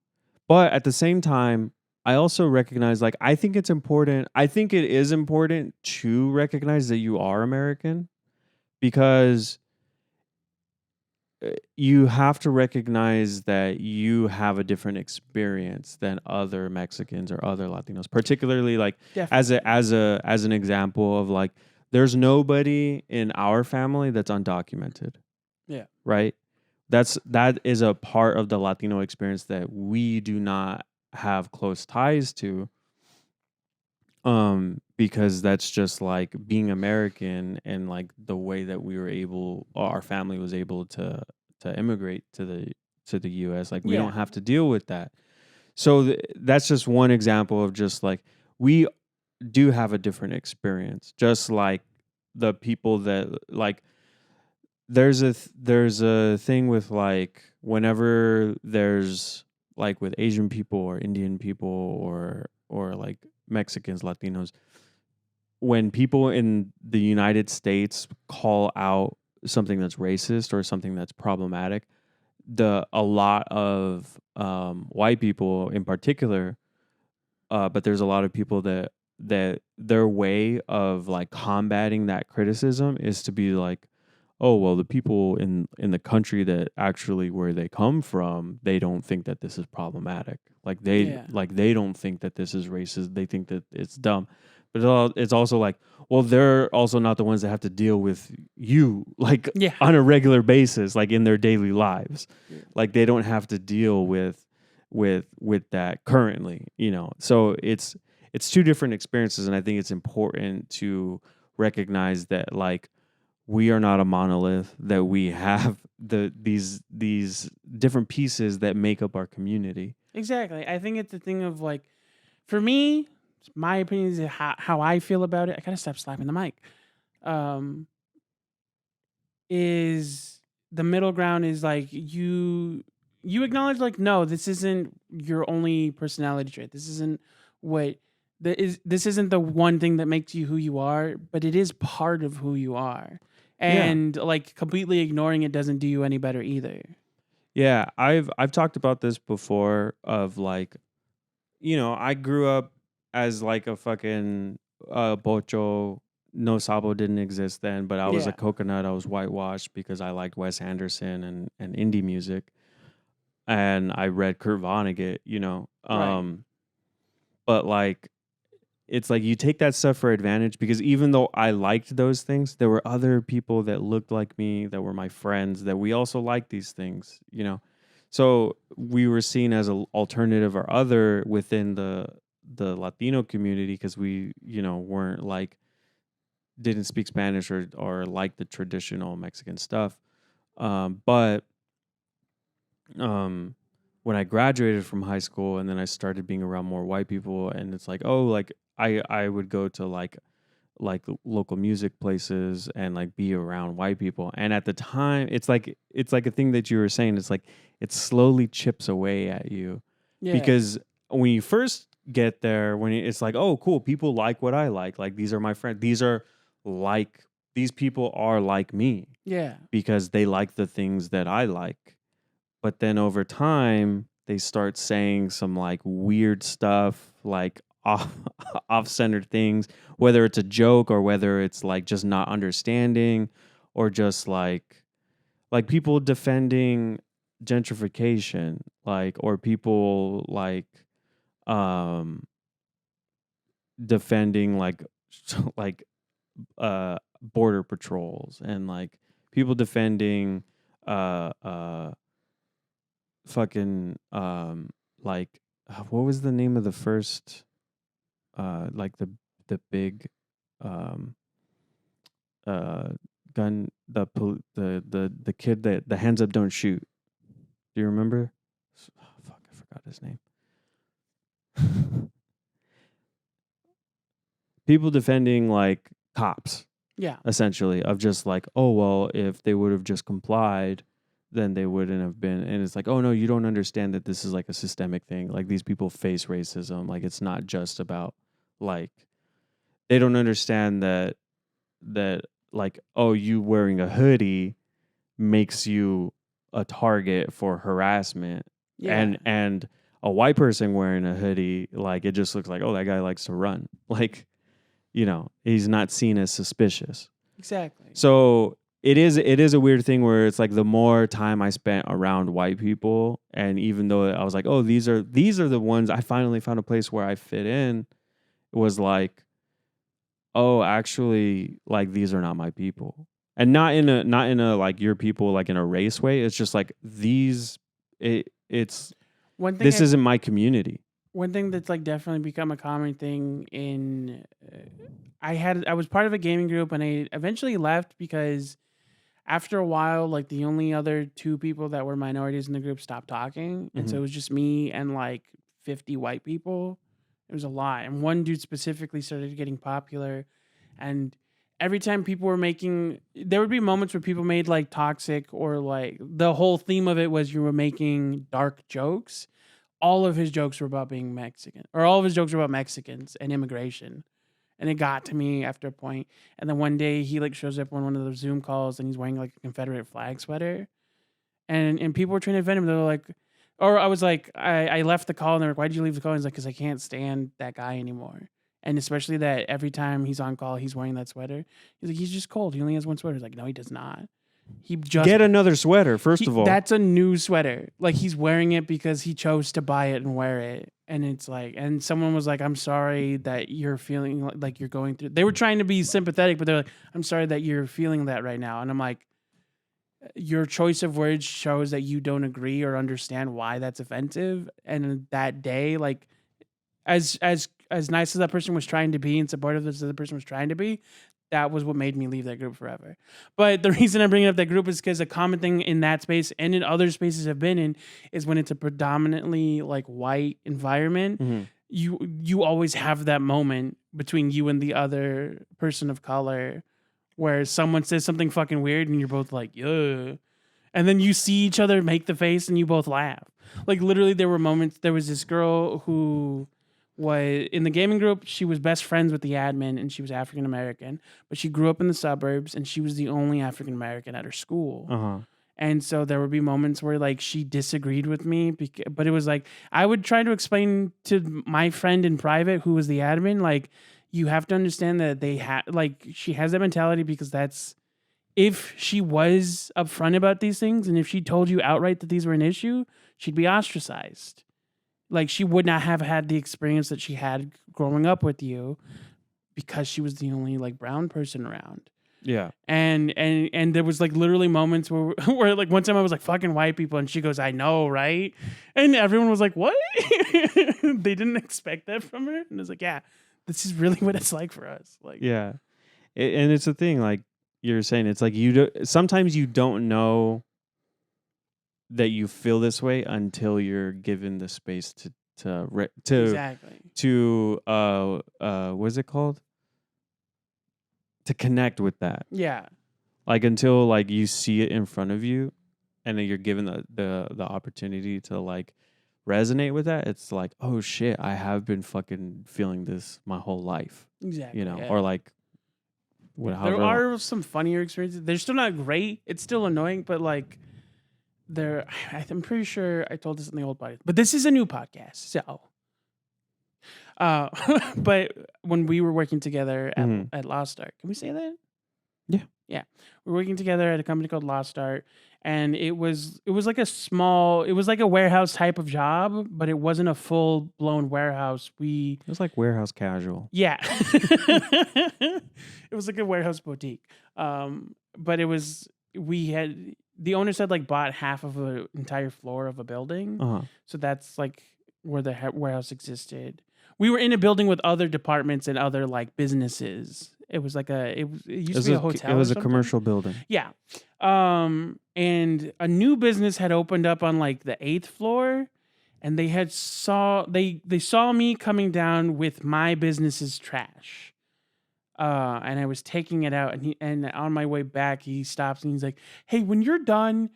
But at the same time, I also recognize, like, I think it is important to recognize that you are American, because you have to recognize that you have a different experience than other Mexicans or other Latinos, particularly like Definitely. as an example of like, there's nobody in our family that's undocumented. Yeah. Right. That is a part of the Latino experience that we do not have close ties to. Because that's just like being American, and like the way that our family was able to immigrate to the US. Like we Yeah. don't have to deal with that. So that's just one example of just like we do have a different experience. Just like the people that like there's a thing with like whenever there's like with Asian people or Indian people or like Mexicans, Latinos, when people in the United States call out something that's racist or something that's problematic, a lot of white people in particular, but there's a lot of people that their way of like combating that criticism is to be like, oh well, the people in the country that actually where they come from, they don't think that this is problematic. Like they don't think that this is racist. They think that it's dumb. But it's also like, well, they're also not the ones that have to deal with you like on a regular basis, like in their daily lives. Yeah. Like they don't have to deal with that currently, you know. So it's two different experiences, and I think it's important to recognize that like we are not a monolith, that we have these different pieces that make up our community. Exactly. I think it's the thing of like, for me, my opinion is how I feel about it. I gotta stop slapping the mic. Is the middle ground is like you acknowledge like, no, this isn't your only personality trait. This isn't this isn't the one thing that makes you who you are, but it is part of who you are. And like completely ignoring it doesn't do you any better either. Yeah, I've talked about this before of like, you know, I grew up as like a fucking pocho. No Sabo didn't exist then, but I was a coconut. I was whitewashed because I liked Wes Anderson and indie music. And I read Kurt Vonnegut, you know. Right. But like, it's like you take that stuff for advantage, because even though I liked those things, there were other people that looked like me, that were my friends, that we also liked these things, you know. So we were seen as an alternative or other within the Latino community, because we, you know, weren't like, didn't speak Spanish or like the traditional Mexican stuff. But when I graduated from high school and then I started being around more white people, and it's like, oh, like I would go to like local music places and like be around white people. And at the time, it's like a thing that you were saying. It's like it slowly chips away at you, because when you first get there, it's like, oh, cool, people like what I like these are my friends. These people are like me, because they like the things that I like. But then over time, they start saying some like weird stuff, like off-centered things, whether it's a joke or whether it's like just not understanding, or just like people defending gentrification, like, or people like defending like like border patrols, and like people defending fucking like what was the name of the first like the big gun, the kid that the hands up don't shoot. Do you remember? Oh, fuck, I forgot his name. People defending like cops, Yeah. essentially, of just like, oh well, if they would have just complied, then they wouldn't have been. And it's like, oh no, you don't understand that this is like a systemic thing. Like, these people face racism. Like, it's not just about like, they don't understand that like, oh, you wearing a hoodie makes you a target for harassment. Yeah. And a white person wearing a hoodie, like, it just looks like, oh, that guy likes to run. Like, you know, he's not seen as suspicious. Exactly. So it is a weird thing where it's like, the more time I spent around white people, and even though I was like, oh, these are the ones, I finally found a place where I fit in, it was like, oh, actually, like, these are not my people. And not in a like, your people, like, in a race way. It's just like, it's one thing this isn't my community. One thing that's like definitely become a common thing in I was part of a gaming group, and I eventually left because after a while, like, the only other two people that were minorities in the group stopped talking, and so it was just me and like 50 white people. It was a lot, and one dude specifically started getting popular, and every time people were there would be moments where people made like toxic, or like, the whole theme of it was you were making dark jokes. All of his jokes were about being Mexican, or all of his jokes were about Mexicans and immigration. And it got to me after a point. And then one day he like shows up on one of those Zoom calls, and he's wearing like a Confederate flag sweater. And people were trying to defend him. They were like, or I was like, I left the call, and they're like, why did you leave the call? And he's like, because I can't stand that guy anymore. And especially that every time he's on call, he's wearing that sweater. He's like, he's just cold. He only has one sweater. He's like, no, he does not. He just Get another sweater, first of all. That's a new sweater. Like, he's wearing it because he chose to buy it and wear it. And it's like, and someone was like, I'm sorry that you're feeling like you're going through. They were trying to be sympathetic, but they're like, I'm sorry that you're feeling that right now. And I'm like, your choice of words shows that you don't agree or understand why that's offensive. And that day, like, as nice as that person was trying to be and supportive as the person was trying to be, that was what made me leave that group forever. But the reason I'm bringing up that group is because a common thing in that space and in other spaces I've been in is when it's a predominantly like white environment, you always have that moment between you and the other person of color where someone says something fucking weird and you're both like, ugh. And then you see each other make the face and you both laugh. Like, literally, there were moments. There was this girl who was in the gaming group. She was best friends with the admin, and she was African American, but she grew up in the suburbs, and she was the only African American at her school. And so there would be moments where like she disagreed with me, but it was like I would try to explain to my friend in private, who was the admin, like, you have to understand that they like, she has that mentality because that's, if she was upfront about these things and if she told you outright that these were an issue, she'd be ostracized. Like, she would not have had the experience that she had growing up with you because she was the only like brown person around. Yeah. And there was like literally moments where like one time I was like, fucking white people, and she goes, I know, right? And everyone was like, what? They didn't expect that from her. And I was like, yeah, this is really what it's like for us. Like, yeah. And it's a thing, like you're saying, it's like sometimes you don't know that you feel this way until you're given the space to exactly. To what's it called? To connect with that. Yeah. Like, until like you see it in front of you, and then you're given the opportunity to like resonate with that. It's like, oh shit, I have been fucking feeling this my whole life. Exactly. You know, yeah. or like there are some funnier experiences. They're still not great. It's still annoying, but like, I'm pretty sure I told this in the old podcast, but this is a new podcast. So, but when we were working together at Lost Ark, can we say that? Yeah. Yeah, we were working together at a company called Lost Art, and it was like it was like a warehouse type of job, but it wasn't a full blown warehouse. It was like warehouse casual. Yeah, it was like a warehouse boutique. But we had the owners had like bought half of an entire floor of a building, so that's like where the warehouse existed. We were in a building with other departments and other like businesses. It was like it used to be a hotel. It was or a something. commercial building. Yeah. And a new business had opened up on like the 8th floor, and they saw me coming down with my business's trash. And I was taking it out, and on my way back he stops and he's like, "Hey, when you're done,"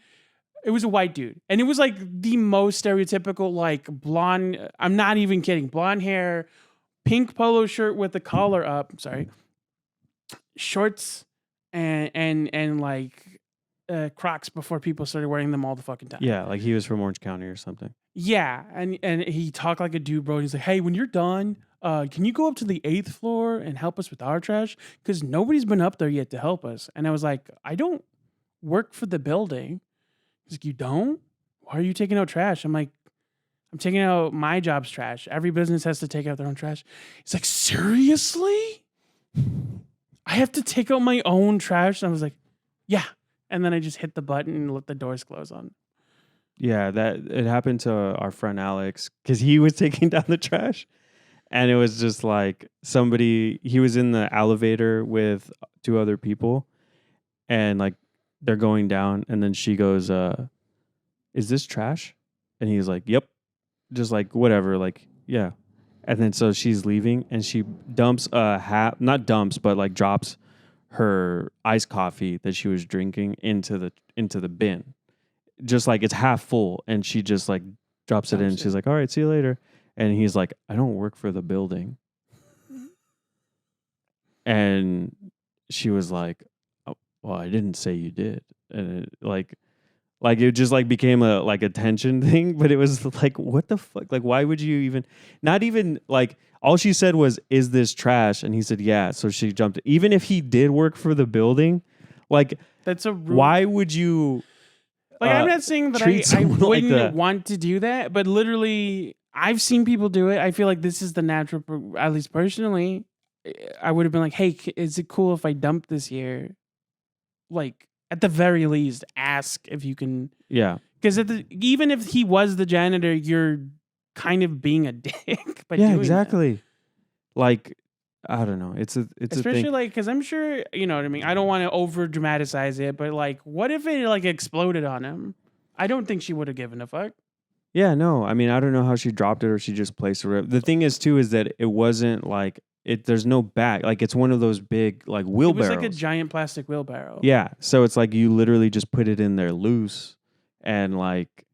it was a white dude, and it was like the most stereotypical like blonde, I'm not even kidding, blonde hair, pink polo shirt with the collar up, shorts and like Crocs before people started wearing them all the fucking time. Yeah, like he was from Orange County or something. Yeah, and he talked like a dude, bro. He's like, "Hey, when you're done, can you go up to the 8th floor and help us with our trash? Because nobody's been up there yet to help us." And I was like, "I don't work for the building." He's like, "You don't? Why are you taking out trash?" I'm like, "I'm taking out my job's trash. Every business has to take out their own trash." He's like, "Seriously? I have to take out my own trash?" And I was like, "Yeah." And then I just hit the button and let the doors close on. Yeah, it happened to our friend Alex because he was taking down the trash, and it was just like he was in the elevator with 2 other people, and like they're going down, and then she goes, "Is this trash?" And he's like, "Yep," just like whatever, like yeah. And then so she's leaving, and she dumps not dumps, but like drops her iced coffee that she was drinking into the bin. Just like it's half full, and she just like drops it in. She's like, "All right, see you later." And he's like, "I don't work for the building." And she was like, "Oh, well, I didn't say you did." And it, like it just like became a tension thing, but it was like, what the fuck? Like, why would you even? Not even like all she said was, "Is this trash?" And he said, "Yeah." So she jumped. Even if he did work for the building, like that's why would you? Like, I'm not saying that I wouldn't want to do that, but literally, I've seen people do it. I feel like this is the natural, at least personally, I would have been like, "Hey, is it cool if I dump this here?" Like, at the very least, ask if you can. Yeah. Because even if he was the janitor, you're kind of being a dick by doing exactly. That. Like, I don't know. It's especially a thing. Like, because I'm sure, you know what I mean. I don't want to over dramatize it, but like, what if it like exploded on him? I don't think she would have given a fuck. Yeah, no. I mean, I don't know how she dropped it or she just placed it. The thing is too is that it wasn't like there's no back. Like it's one of those big like wheelbarrows. It was like a giant plastic wheelbarrow. Yeah, so it's like you literally just put it in there loose, and like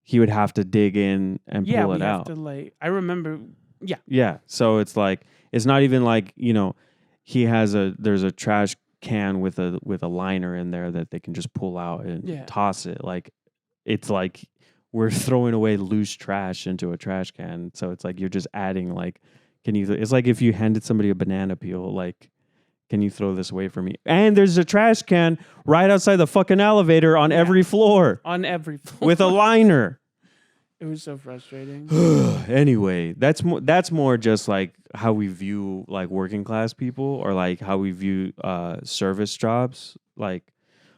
he would have to dig in and pull it out. To like, I remember. Yeah. Yeah. So it's like it's not even like, you know, there's a trash can with a liner in there that they can just pull out and toss it. Like it's like we're throwing away loose trash into a trash can. So it's like you're just adding like it's like if you handed somebody a banana peel, like, can you throw this away from me? And there's a trash can right outside the fucking elevator on every floor. On every floor. With a liner. It was so frustrating. Anyway, that's more just like how we view like working class people, or like how we view service jobs. Like,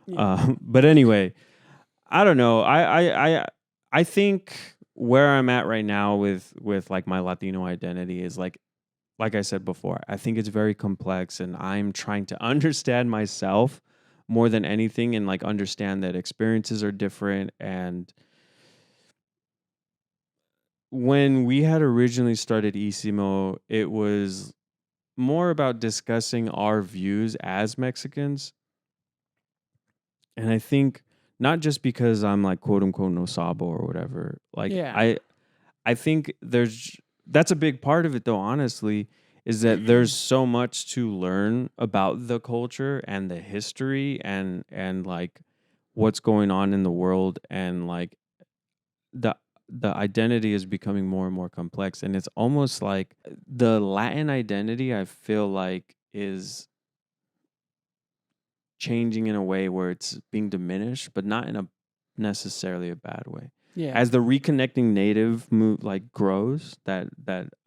but anyway, I don't know. I think where I'm at right now with like my Latino identity is like I said before, I think it's very complex, and I'm trying to understand myself more than anything, and like understand that experiences are different. And when we had originally started Isimo, it was more about discussing our views as Mexicans. And I think not just because I'm like quote unquote no sabo or whatever. Like I think that's a big part of it though, honestly, is that there's so much to learn about the culture and the history and like what's going on in the world, and like the identity is becoming more and more complex. And it's almost like the Latin identity, I feel like, is changing in a way where it's being diminished, but not in a necessarily a bad way. Yeah. As the reconnecting native grows, that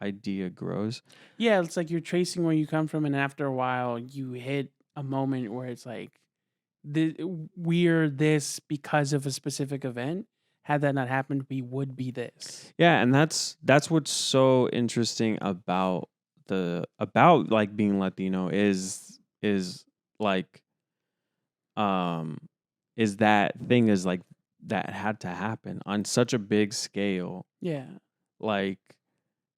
idea grows. Yeah, it's like you're tracing where you come from, and after a while, you hit a moment where it's like, we're this because of a specific event. Had that not happened, we would be this. Yeah, and that's what's so interesting about like being Latino is like is that thing is like that had to happen on such a big scale, Yeah. like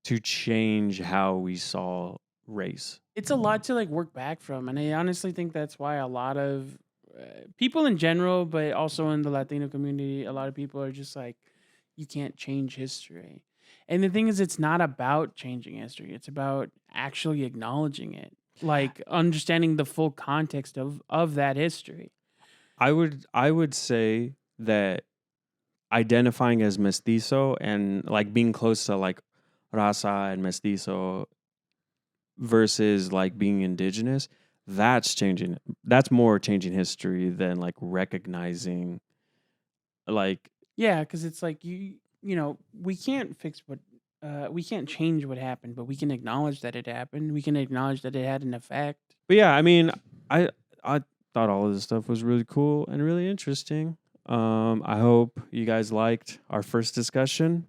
to change how we saw race. It's a lot to like work back from, and I honestly think that's why a lot of people in general, but also in the Latino community, a lot of people are just like, you can't change history. And the thing is, it's not about changing history. It's about actually acknowledging it, like understanding the full context of that history. I would say that identifying as mestizo and like being close to like raza and mestizo versus like being indigenous, that's changing. That's more changing history than like recognizing like. Yeah, because it's like you know, we can't fix what we can't change what happened, but we can acknowledge that it happened. We can acknowledge that it had an effect. But yeah, I mean, I thought all of this stuff was really cool and really interesting. I hope you guys liked our first discussion.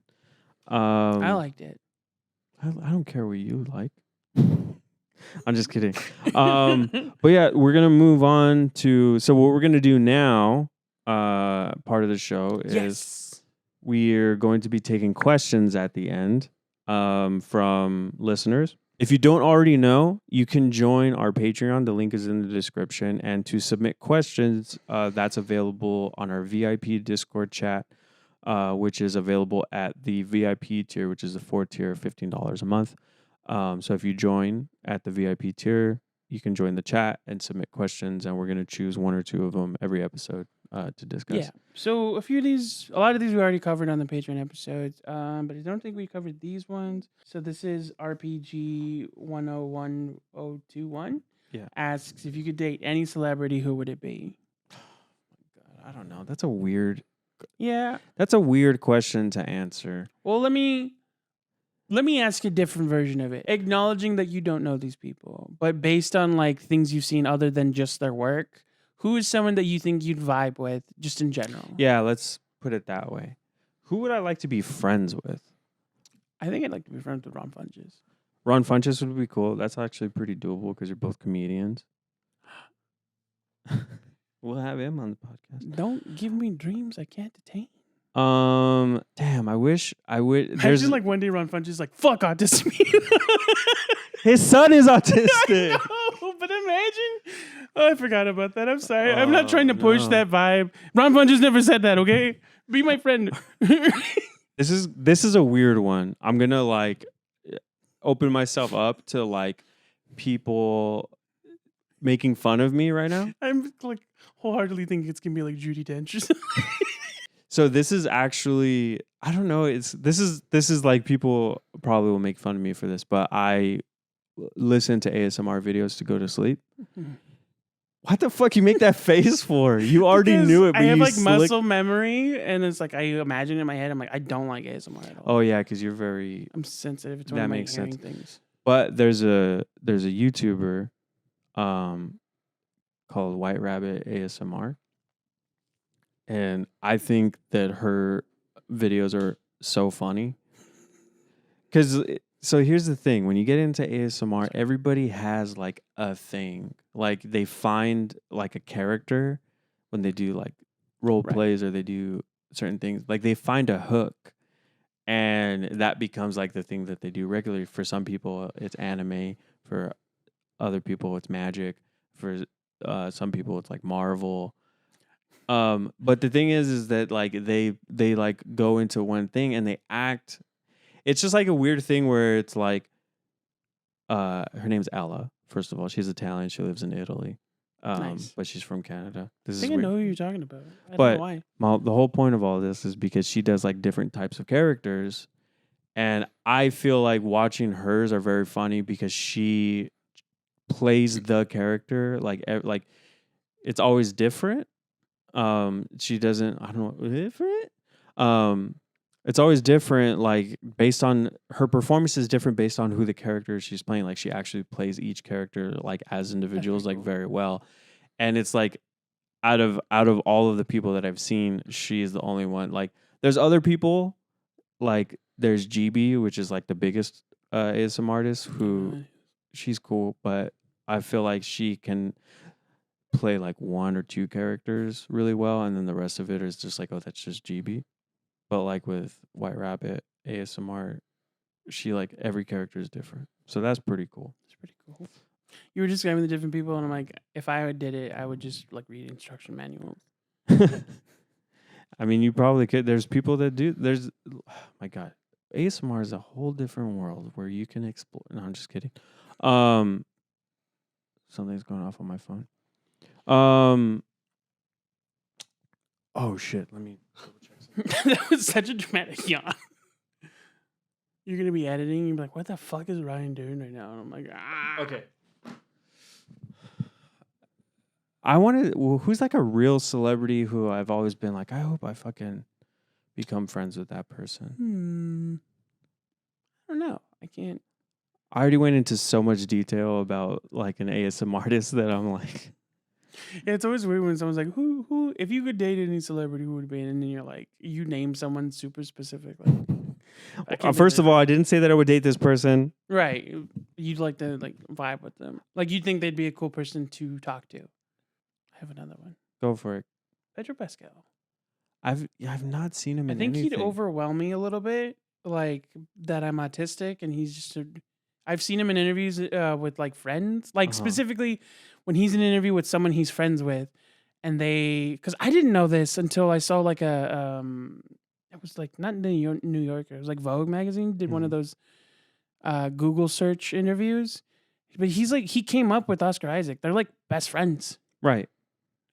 I liked it. I don't care what you like. I'm just kidding. But yeah, we're gonna move on to. So what we're gonna do now, part of the show is we're going to be taking questions at the end from listeners. If you don't already know, you can join our Patreon. The link is in the description. And to submit questions, that's available on our VIP Discord chat, which is available at the VIP tier, which is the 4th tier, $15 a month. So if you join at the VIP tier, you can join the chat and submit questions, and we're going to choose 1 or 2 of them every episode to discuss. Yeah. So a lot of these we already covered on the Patreon episodes, but I don't think we covered these ones. So this is RPG 101021. Yeah. Asks if you could date any celebrity, who would it be? God, I don't know. That's a weird. Yeah. That's a weird question to answer. Well, let me ask a different version of it. Acknowledging that you don't know these people, but based on like things you've seen other than just their work, who is someone that you think you'd vibe with just in general? Yeah, let's put it that way. Who would I like to be friends with? I think I'd like to be friends with Ron Funches. Ron Funches would be cool. That's actually pretty doable because you're both comedians. We'll have him on the podcast. Don't give me dreams I can't attain. Damn, I wish I would. Imagine like one day Ron Funches is like, fuck autism. His son is autistic. I know, but imagine. Oh, I forgot about that. I'm sorry. I'm not trying to push that vibe. Ron Funches never said that, okay? Be my friend. This is a weird one. I'm gonna like open myself up to like people making fun of me right now. I'm like wholeheartedly thinking it's gonna be like Judi Dench or something. So this is actually, I don't know. This is like people probably will make fun of me for this, but I listen to ASMR videos to go to sleep. What the fuck you make that face for? You already knew it. But I have like muscle memory, and it's like I imagine in my head. I'm like, I don't like ASMR at all. Oh yeah, because you're very. I'm sensitive to that my makes hearing sense. things. But there's a YouTuber, called White Rabbit ASMR. And I think that her videos are so funny. So here's the thing. When you get into ASMR, everybody has like a thing. Like they find like a character when they do like role plays or they do certain things. Like they find a hook. And that becomes like the thing that they do regularly. For some people, it's anime. For other people, it's magic. For some people, it's like Marvel. But the thing is that like they like go into one thing and they act. It's just like a weird thing where it's like, her name's Ella. First of all, she's Italian. She lives in Italy, Nice. but she's from Canada. I think I know who you're talking about. I don't But know why. the whole point of all this is because she does like different types of characters, and I feel like watching hers are very funny because she plays the character like it's always different. She doesn't. I don't know. Different. It's always different. Like based on her performance is different based on who the character she's playing. Like she actually plays each character like as individuals like very well, and it's like out of all of the people that I've seen, she is the only one. Like there's other people, like there's GB, which is like the biggest ASM artist who she's cool, but I feel like she can play like one or two characters really well, and then the rest of it is just like, oh, that's just GB. But like with White Rabbit ASMR, she like every character is different, so that's pretty cool. It's pretty cool. You were describing the different people, and I'm like, if I did it, I would just like read instruction manuals. I mean, you probably could. There's people that do. There's, oh my God, ASMR is a whole different world where you can explore. No, I'm just kidding. Something's going off on my phone. Oh shit. Let me double check. That was such a dramatic yawn. You're gonna be editing. You're like, what the fuck is Ryan doing right now? And I'm like, Okay. I wanted. Well, who's like a real celebrity who I've always been like, I hope I fucking become friends with that person. I don't know. I can't. I already went into so much detail about like an ASM artist that I'm like. Yeah, it's always weird when someone's like, who, if you could date any celebrity, who would it be? And then you're like, you name someone super specific. Like, First of all, I didn't say that I would date this person. Right. You'd like to like vibe with them. Like you'd think they'd be a cool person to talk to. I have another one. Go for it. Pedro Pascal. I've not seen him in anything. I think he'd overwhelm me a little bit. Like that I'm autistic and he's just I've seen him in interviews with like friends. Like specifically when he's in an interview with someone he's friends with and because I didn't know this until I saw like it was like not New Yorker. It was like Vogue magazine did one of those Google search interviews. But he came up with Oscar Isaac. They're like best friends. Right.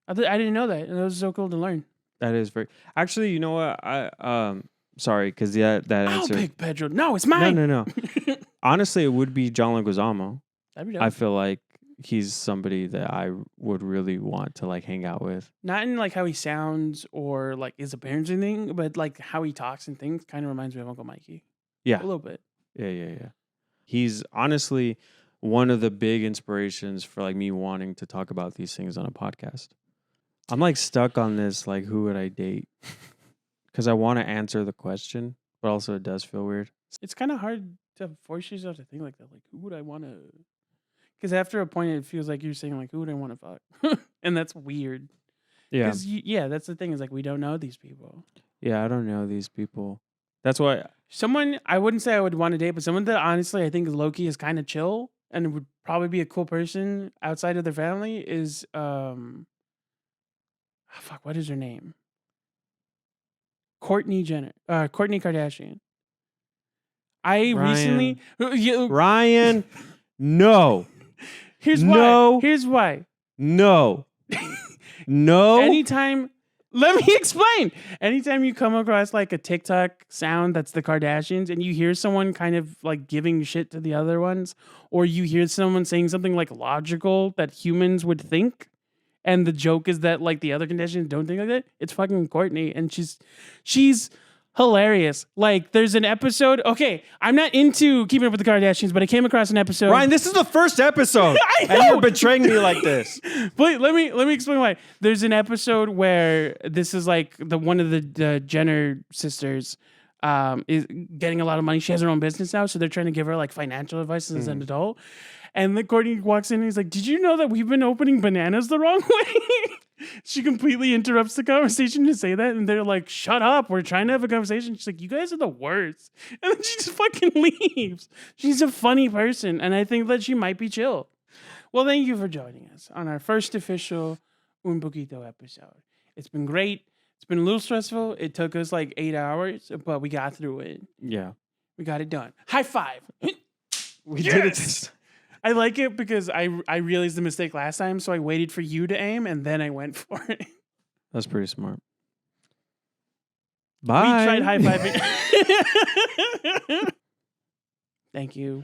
I didn't know that. And it was so cool to learn. That is very. Actually, you know what? Sorry, because that answer. I'll pick Pedro. No, it's mine. No. Honestly, it would be John Leguizamo. That'd be dope. I feel like he's somebody that I would really want to like hang out with. Not in like how he sounds or like his appearance or anything, but like how he talks and things kind of reminds me of Uncle Mikey. Yeah. A little bit. Yeah. He's honestly one of the big inspirations for like me wanting to talk about these things on a podcast. I'm like stuck on this, like who would I date? Because I want to answer the question, but also it does feel weird. It's kind of hard to force yourself to think like that. Like, who would I want to? Because after a point, it feels like you're saying like, who would I want to fuck? And that's weird. Yeah. Because that's the thing is like we don't know these people. Yeah, I don't know these people. That's why someone I wouldn't say I would want to date, but someone that honestly I think low-key is kind of chill and would probably be a cool person outside of their family is what is her name? Kourtney Kardashian. Recently Ryan, no. Here's why. No. Anytime, let me explain. Anytime you come across like a TikTok sound that's the Kardashians and you hear someone kind of like giving shit to the other ones, or you hear someone saying something like logical that humans would think, and the joke is that like the other Kardashians don't think like that, it's fucking Kourtney, and she's hilarious. Like there's an episode. Okay, I'm not into Keeping Up with the Kardashians, but I came across an episode. Ryan, this is the first episode, and you're betraying me like this. But let me explain why. There's an episode where this is like one of the Jenner sisters is getting a lot of money. She has her own business now, so they're trying to give her like financial advice as an adult. And then Kourtney walks in and he's like, "Did you know that we've been opening bananas the wrong way?" She completely interrupts the conversation to say that. And they're like, "Shut up. We're trying to have a conversation." She's like, "You guys are the worst." And then she just fucking leaves. She's a funny person. And I think that she might be chill. Well, thank you for joining us on our first official Un Poquito episode. It's been great. It's been a little stressful. It took us like 8 hours, but we got through it. Yeah. We got it done. High five. We did it. I like it because I realized the mistake last time, so I waited for you to aim, and then I went for it. That's pretty smart. Bye. We tried high-fiving. Thank you.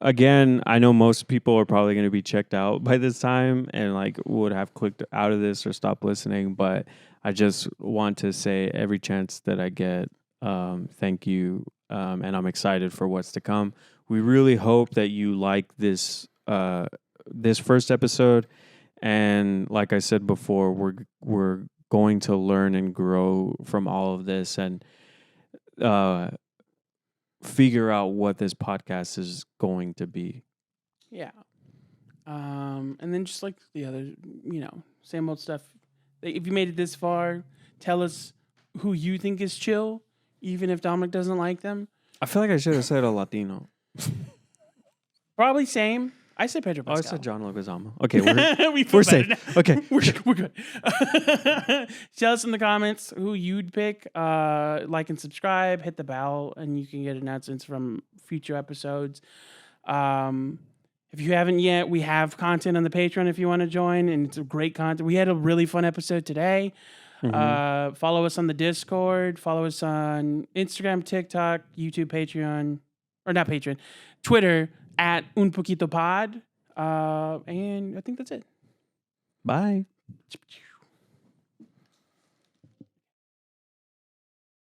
again, I know most people are probably going to be checked out by this time and like would have clicked out of this or stopped listening. But I just want to say every chance that I get, thank you. And I'm excited for what's to come. We really hope that you like this first episode. And like I said before, we're going to learn and grow from all of this and figure out what this podcast is going to be. Yeah. And then just like the other, same old stuff. If you made it this far, tell us who you think is chill, even if Dominic doesn't like them. I feel like I should have said a Latino. Probably same. I said Pedro Pascal. I said John Leguizamo. Okay, we're safe. Now. Okay, we're good. Tell us in the comments who you'd pick. Like and subscribe. Hit the bell, and you can get announcements from future episodes. If you haven't yet, we have content on the Patreon if you want to join, and it's a great content. We had a really fun episode today. Mm-hmm. Follow us on the Discord. Follow us on Instagram, TikTok, YouTube, Patreon, or not Patreon, Twitter at Un Poquito Pod. And I think that's it. Bye.